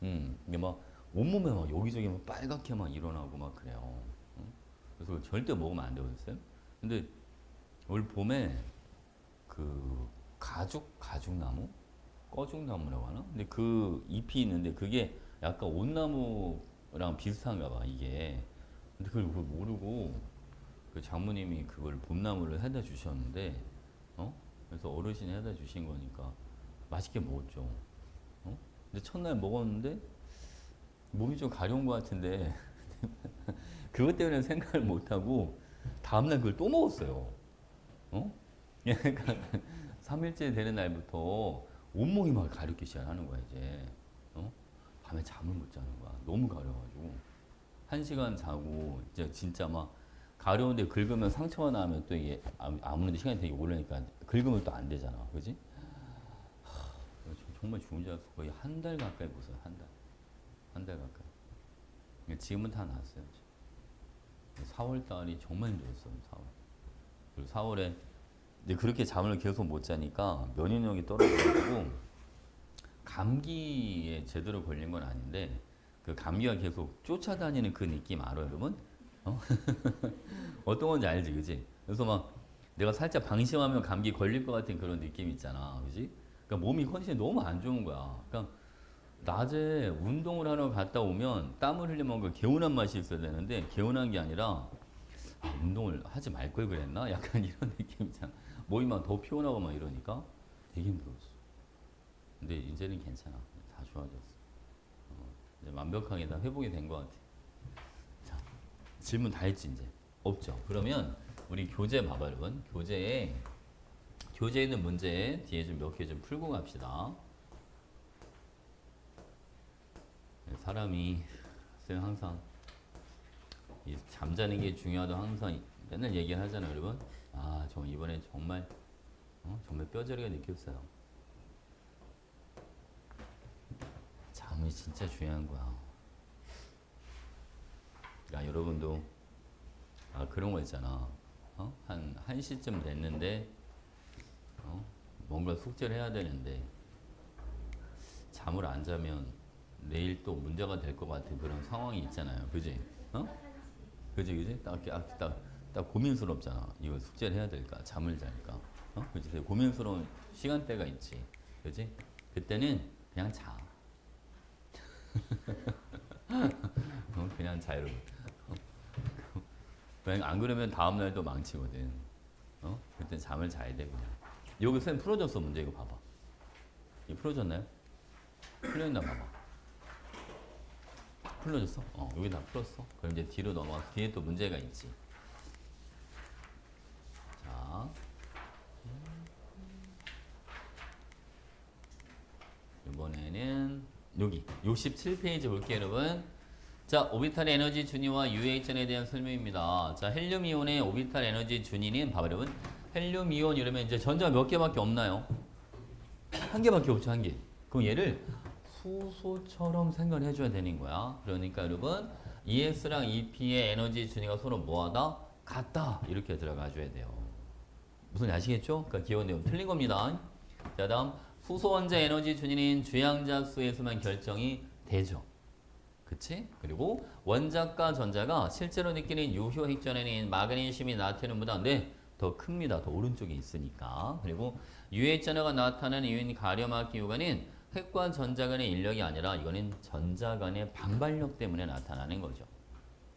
이게 막 온몸에 막 여기저기 막 빨갛게 막 일어나고 막 그래요. 그래서 절대 먹으면 안 되거든요. 근데 올 봄에 가죽나무? 꺼죽나무라고 하나? 근데 그 잎이 있는데 그게 약간 온나무랑 비슷한가 봐, 이게. 근데 그걸 모르고 그 장모님이 그걸 봄나무를 해다 주셨는데, 그래서 어르신이 해다 주신 거니까 맛있게 먹었죠. 근데 첫날 먹었는데 몸이 좀 가려운 것 같은데 그것 때문에 생각을 못 하고 다음날 그걸 또 먹었어요. 어? 그러니까 3일째 되는 날부터 온몸이 막 가렵기 시작하는 거야 이제. 밤에 잠을 못 자는 거야. 너무 가려가지고 1시간 자고 이제 진짜 막 가려운데 긁으면 상처가 나면 또 이게 아무래도 시간이 되게 오래니까 긁으면 또 안 되잖아, 그지? 정말 죽은 줄 알았어. 거의 한 달 가까이 보세요, 한 달 가까이. 지금은 다 나았어요. 4월 달이 정말 힘들었어요, 4월. 그리고 4월에 이제 그렇게 잠을 계속 못 자니까 면역력이 떨어져가지고 감기에 제대로 걸린 건 아닌데 그 감기가 계속 쫓아다니는 그 느낌 알아요, 여러분? 어떤 건지 알지, 그지? 그래서 막 내가 살짝 방심하면 감기 걸릴 것 같은 그런 느낌 있잖아, 그지? 그러니까 몸이 컨디션이 너무 안 좋은 거야. 그러니까 낮에 운동을 하러 갔다 오면 땀을 흘리면 그 개운한 맛이 있어야 되는데 개운한 게 아니라 운동을 하지 말 걸 그랬나? 약간 이런 느낌 있잖아. 몸이 막 더 피곤하고 막 이러니까 되게 힘들었어. 근데 이제는 괜찮아. 다 좋아졌어. 이제 완벽하게 다 회복이 된 것 같아. 자, 질문 다 했지 이제? 없죠. 그러면 우리 교재 봐봐 여러분. 교재에 있는 문제 뒤에 좀 몇 개 좀 풀고 갑시다. 사람이 항상 잠자는 게 중요하다고 항상 맨날 얘기를 하잖아요, 여러분. 아, 저 이번에 정말 정말 뼈저리게 느꼈어요. 잠이 진짜 중요한 거야. 그러니까 여러분도 그런 거 있잖아. 한 1시쯤 됐는데 뭔가 숙제를 해야 되는데 잠을 안 자면 내일 또 문제가 될 것 같은 그런 상황이 있잖아요. 그지? 그지? 딱 고민스럽잖아. 이거 숙제를 해야 될까? 잠을 잘까? 그지? 되게 고민스러운 시간대가 있지. 그지? 그때는 그냥 자. 그냥 자, 여러분. 안 그러면 다음날도 망치거든. 그때 잠을 자야 돼, 그냥. 여기 쌤 풀어줬어, 문제. 이거 봐봐. 이거 풀어줬나요? 풀려있나 봐봐. 풀려줬어? 여기 다 풀었어. 그럼 이제 뒤로 넘어가. 뒤에 또 문제가 있지. 자. 이번에는 여기 67페이지 볼게요, 여러분. 자, 오비탈 에너지 준위와 유해액전에 대한 설명입니다. 자, 헬륨 이온의 오비탈 에너지 준위는 봐봐 여러분. 헬륨 이온 이러면 이제 전자가 몇 개밖에 없나요? 한 개밖에 없죠, 한 개. 그럼 얘를 수소처럼 생각을 해줘야 되는 거야. 그러니까 여러분, ES랑 EP의 에너지 준위가 서로 뭐하다? 같다. 이렇게 들어가줘야 돼요. 무슨 아시겠죠? 그러니까 기본 내용 틀린 겁니다. 자, 다음 수소 원자 에너지 준위는 주양자 수에서만 결정이 되죠. 그치? 그리고 원자과 전자가 실제로 느끼는 유효 핵전에는 마그네슘이 나트륨보다 더 큽니다. 더 오른쪽에 있으니까. 그리고 유해전화가 나타나는 이유인 가려막기 효과는 핵과 전자 간의 인력이 아니라 이거는 전자 간의 반발력 때문에 나타나는 거죠.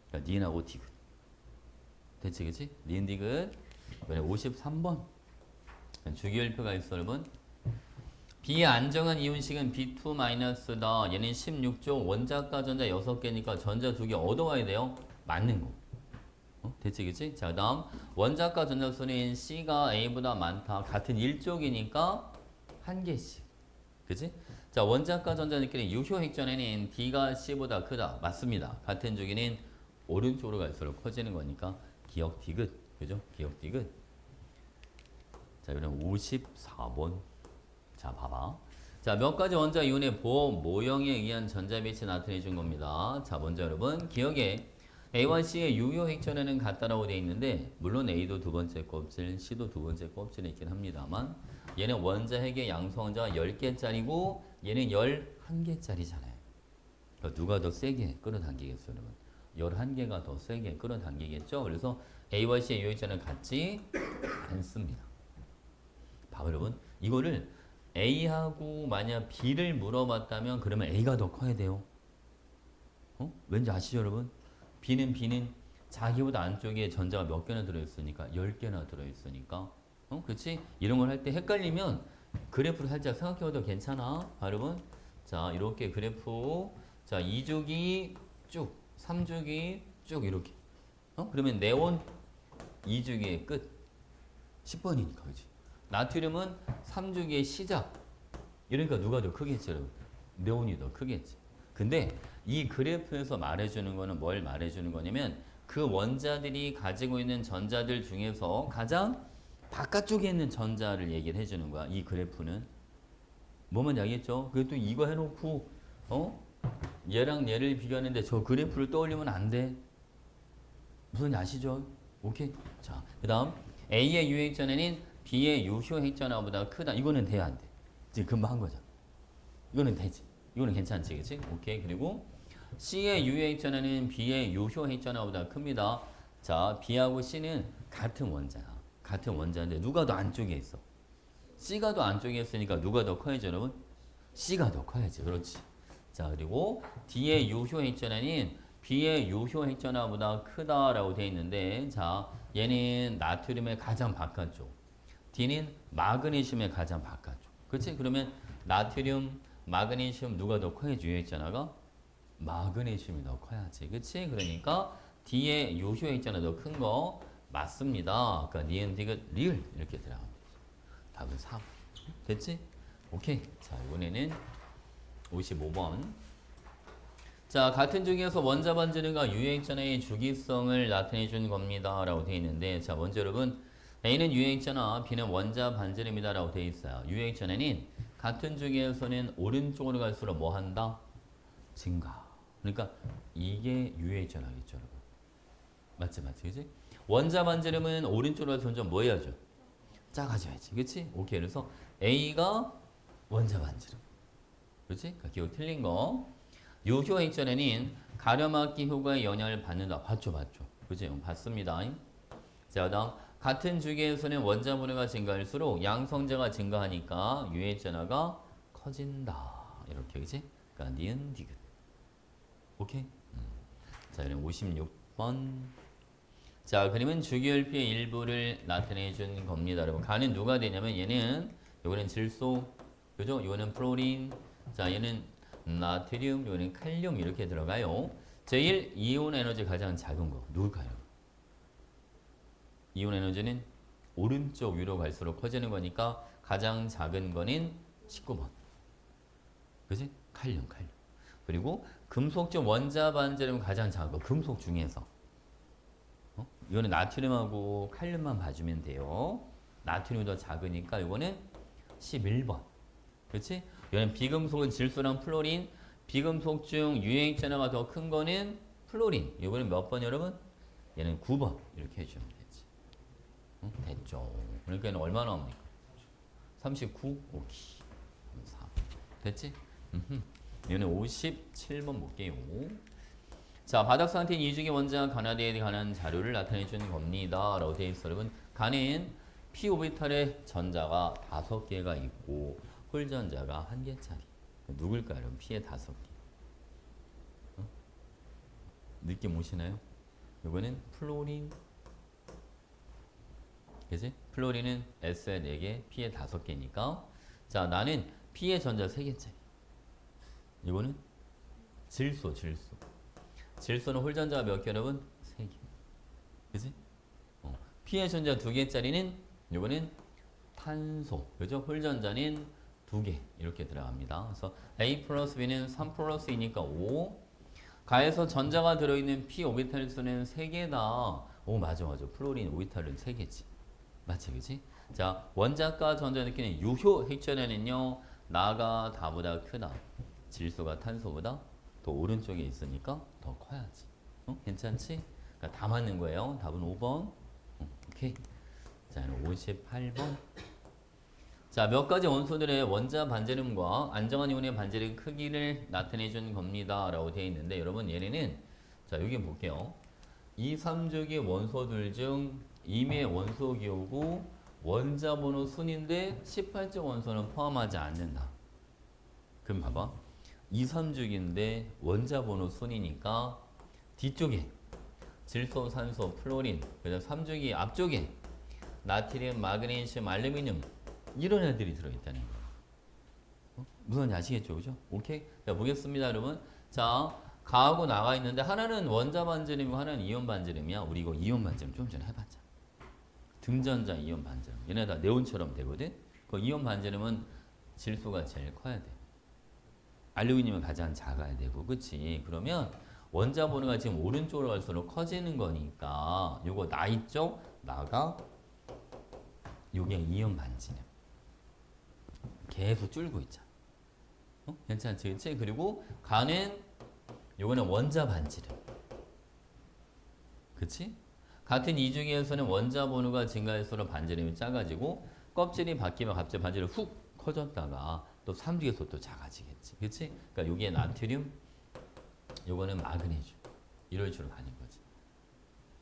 그러니까 니은하고 디귿. 됐지, 그치? 니은 디귿. 이번에 53번. 주기율표가 있어, 여러분. 비안정한 이온식은 B2-다. 얘는 16조 원자과 전자 6개니까 전자 2개 얻어와야 돼요. 맞는 거. 됐지, 그치? 자, 다음 원자과 전자수는 C가 A보다 많다. 같은 1쪽이니까 한 개씩. 그치? 자, 원자과 전자들끼리 유효 핵전에는 D가 C보다 크다. 맞습니다. 같은 쪽에는 오른쪽으로 갈수록 커지는 거니까 기억 디귿. 그죠? 기억 디귿. 자, 이번엔 54번. 자, 봐봐. 자, 몇 가지 원자 이온의 보호 모형에 의한 전자 빛이 나타내 준 겁니다. 자, 먼저 여러분 기억에 A와 C의 유효 핵전에는 같다라고 되어 있는데 물론 A도 두 번째 껍질, C도 두 번째 껍질에 있긴 합니다만 얘는 원자 핵의 양성자 10개짜리고 얘는 11개짜리잖아요. 그러니까 누가 더 세게 끌어당기겠어요, 여러분? 11개가 더 세게 끌어당기겠죠? 그래서 A와 C의 유효 핵전은 같지 않습니다. 봐봐, 여러분. 이거를 A하고 만약 B를 물어봤다면 그러면 A가 더 커야 돼요. 왠지 아시죠, 여러분? B는 자기보다 안쪽에 전자가 몇 개나 들어있으니까 10개나 들어있으니까 그치? 이런 걸 할 때 헷갈리면 그래프를 살짝 생각해봐도 괜찮아, 여러분. 자, 이렇게 그래프 자 2주기 쭉 3주기 쭉 이렇게 그러면 네온 2주기의 끝 10번이니까 그치? 나트륨은 3주기의 시작. 이러니까 누가 더 크겠지, 여러분? 네온이 더 크겠지. 근데 이 그래프에서 말해주는 거는 뭘 말해주는 거냐면 그 원자들이 가지고 있는 전자들 중에서 가장 바깥쪽에 있는 전자를 얘기를 해주는 거야. 이 그래프는. 뭐만 알겠죠? 그리고 또 이거 해놓고 얘랑 얘를 비교하는데 저 그래프를 떠올리면 안 돼. 무슨 아시죠? 오케이? 자, 그 다음 A의 유핵전에는 B의 유효 핵전화보다 크다. 이거는 돼야 안 돼. 지금 금방 한 거잖아. 이거는 되지. 이거는 괜찮지, 그치? 오케이. 그리고 C의 유효 핵전화는 B의 유효 핵전화보다 큽니다. 자, B하고 C는 같은 원자야. 같은 원자인데 누가 더 안쪽에 있어? C가 더 안쪽에 있으니까 누가 더 커야지, 여러분? C가 더 커야지. 그렇지. 자, 그리고 D의 유효 핵전화는 B의 유효 핵전화보다 크다라고 되어 있는데 자, 얘는 나트륨의 가장 바깥쪽. D는 마그네슘의 가장 바깥쪽. 그렇지? 그러면 나트륨, 마그네슘 누가 더 커야지 유효액전화가? 마그네슘이 더 커야지. 그렇지? 그러니까 D의 유효 핵전화 더 큰 거 맞습니다. 그러니까 니은, 디귿, 리을 이렇게 들어갑니다. 답은 4번. 됐지? 오케이. 자, 이번에는 55번. 자, 같은 중에서 원자 반지름과 유효액전화의 주기성을 나타내 준 겁니다. 라고 되어 있는데 자, 먼저 여러분 A는 유효액전화, B는 원자 반지름이다 라고 되어 있어요. 유효액전화는 같은 중에서는 오른쪽으로 갈수록 뭐 한다? 증가. 그러니까 이게 유효액전화겠죠, 여러분. 맞지, 그지? 원자 반지름은 오른쪽으로 가서 점점 뭐 해야죠? 작아져야지, 그치? 오케이. 그래서 A가 원자 반지름. 그렇지? 그러니까 기억 틀린 거. 유효 핵전에는 가려막기 효과의 영향을 받는다. 봤죠? 그치? 봤습니다. 자, 다음 같은 주기에서는 원자 분해가 증가할수록 양성자가 증가하니까 유해전화가 커진다. 이렇게, 그치? 그러니까 니은 디귿. 오케이? 자, 이런 56번. 자, 그러면 주기율표의 일부를 나타내 준 겁니다. 여러분, 가는 누가 되냐면 얘는 요거는 질소, 그죠? 요거는 프로린. 자, 얘는 나트륨, 요거는 칼륨 이렇게 들어가요. 제일 이온 에너지 가장 작은 거 누굴까요? 이온 에너지는 오른쪽 위로 갈수록 커지는 거니까 가장 작은 거는 19번. 그지? 칼륨. 그리고 금속 중 원자 반지름은 가장 작아. 금속 중에서. 이거는 나트륨하고 칼륨만 봐주면 돼요. 나트륨이 더 작으니까 이거는 11번. 그렇지? 이거는 비금속은 질소랑 플로린. 비금속 중 유해액전화가 더 큰 거는 플로린. 이거는 몇 번 여러분? 얘는 9번. 이렇게 해주면 되지. 됐죠. 그러니까 얘는 얼마 나옵니까? 39? 오케이. 4. 됐지? 얘는 57번 볼게요. 자, 바닥 상태인 이중의 원자 간화대에 관한 자료를 나타내 주는 겁니다. 라고 되어 있어. 여러분, 간에는 p 오비탈의 전자가 5개가 있고 홀전자가 1개짜리. 누굴까요? 여러분, p의 5개. 느낌 오시나요? 이거는 플로린. 그지? 플로린은 S에 4개, P에 5개니까. 자, 나는 P의 전자 3개짜리. 이거는 질소. 질소는 홀전자가 몇 개 여러분? 3개. 그지? P의 전자 2개짜리는 이거는 탄소. 그죠? 홀전자는 2개. 이렇게 들어갑니다. 그래서 A 플러스 B는 3 플러스 2니까 5. 가에서 전자가 들어있는 P 오비탈 수는 3개다. 오, 맞아. 플로린 오비탈은 3개지. 맞지, 그지? 자, 원자과 전자 느끼는 유효 핵전에는요, 나가 다보다 크다. 질소가 탄소보다 더 오른쪽에 있으니까 더 커야지. 괜찮지? 그러니까 다 맞는 거예요. 답은 5번. 오케이. 자, 58번. 자, 몇 가지 원소들의 원자 반지름과 안정한 이온의 반지름 크기를 나타내 준 겁니다. 라고 되어 있는데, 여러분, 얘네는, 자, 여기 볼게요. 2, 3주기 원소들 중 임의 원소 기호고 원자 번호 순인데 18조 원소는 포함하지 않는다. 그럼 봐봐. 2, 3주기인데 원자 번호 순이니까 뒤쪽에 질소, 산소, 플로린, 그다음 3주기 앞쪽에 나트륨, 마그네슘, 알루미늄 이런 애들이 들어있다는 거예요. 무슨 아시겠죠? 그죠? 오케이? 자, 보겠습니다, 여러분. 자, 가하고 나가 있는데 하나는 원자 반지름이고 하나는 이온 반지름이야. 우리 이거 이온 반지름 좀 전에 해봤잖아. 등전자 이온 반지름. 얘네 다 네온처럼 되거든. 그 이온 반지름은 질소가 제일 커야 돼. 알루미늄은 가장 작아야 되고, 그치? 그러면 원자 번호가 지금 오른쪽으로 갈수록 커지는 거니까 요거 나 있죠? 나가 요게 이온 반지름. 계속 줄고 있잖아. 괜찮지? 그치? 그리고 가는 요거는 원자 반지름. 그치? 같은 이중에서는 원자 번호가 증가할수록 반지름이 작아지고 껍질이 바뀌면 갑자기 반지름이 훅 커졌다가 또 3주에서 또 작아지겠지. 그치? 그러니까 요게 나트륨, 요거는 마그네슘. 이런 식으로 가는 거지.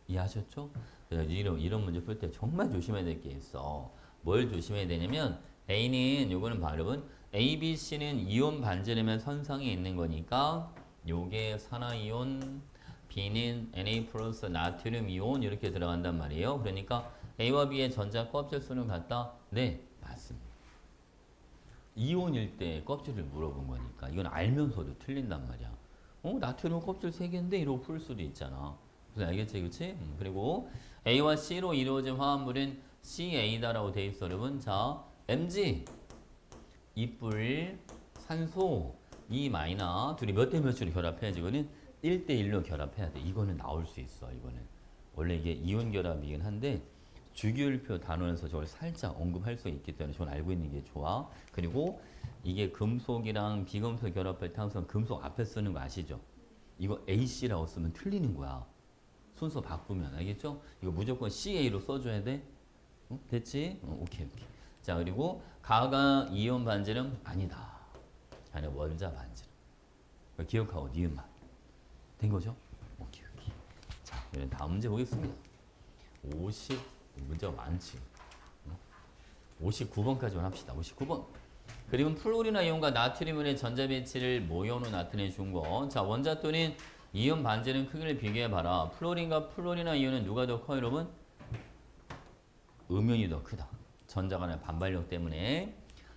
이해하셨죠? 그래서 이런 문제 풀 때 정말 조심해야 될 게 있어. 뭘 조심해야 되냐면 A는 요거는 바로 A, B, C는 이온 반지름의 선상에 있는 거니까 요게 산화이온, B는 Na 플러스 나트륨 이온 이렇게 들어간단 말이에요. 그러니까 A와 B의 전자 껍질 수는 같다? 네, 맞습니다. 이온일 때 껍질을 물어본 거니까 이건 알면서도 틀린단 말이야. 나트륨 껍질 3개인데 이러고 풀 수도 있잖아. 그래서 알겠지, 그치? 그리고 A와 C로 이루어진 화합물은 CA다라고 돼 있어, 여러분. 자, Mg 이뿔 산소 2 마이너 둘이 몇 대 몇으로 결합해야지. 이거는 1대 1로 결합해야 돼. 이거는 나올 수 있어. 이거는 원래 이게 이온 결합이긴 한데 주기율표 단원에서 저걸 살짝 언급할 수 있기 때문에 저건 알고 있는 게 좋아. 그리고 이게 금속이랑 비금속 결합할 때 항상 금속 앞에 쓰는 거 아시죠? 이거 AC라고 쓰면 틀리는 거야. 순서 바꾸면. 알겠죠? 이거 무조건 CA로 써줘야 돼. 됐지? 오케이. 자, 그리고 가가 이온 반지름 아니다. 자네 원자 반지름. 기억하고 니은만. 된 거죠? 오케이. 자, 다음 문제 보겠습니다. 문제가 많지. 59번까지만 합시다. 59번. 그리고 플로리나 이온과 나트륨의 전자 배치를 모형으로 나타내 준 거. 자, 원자 또는 이온 반지름 크기를 비교해 봐라. 플로린과 플로리나 이온은 누가 더 커요, 여러분? 음연이 더 크다. 전자 간의 반발력 때문에.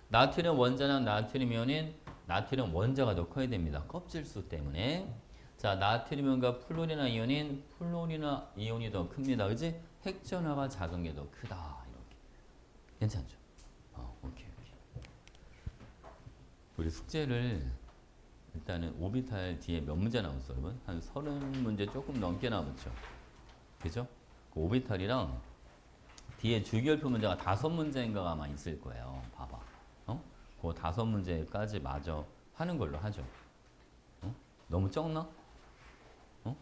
나트륨 원자랑 나트륨 이온은 나트륨 원자가 더 커야 됩니다. 껍질수 때문에. 자, 나트륨 이온과 플로리나 이온은 플로리나 이온이 더 큽니다. 그지? 핵전화가 작은 게 더 크다. 이렇게. 괜찮죠? 오케이. 우리 숙제를 일단은 오비탈 뒤에 몇 문제 남았어, 여러분? 한 30문제 조금 넘게 남았죠. 그죠? 그 오비탈이랑 뒤에 주기율표 문제가 5문제인가가 아마 있을 거예요. 봐봐. 어? 그 5문제까지 마저 하는 걸로 하죠. 어? 너무 적나? 어?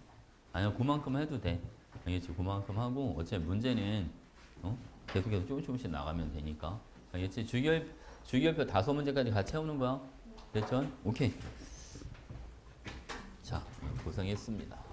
아니야, 그만큼 해도 돼. 알겠지? 그만큼 하고, 어차피 문제는, 계속해서 조금씩 나가면 되니까. 알겠지? 주기율표 5문제까지 같이 채우는 거야. 됐죠? 오케이. 자, 고생했습니다.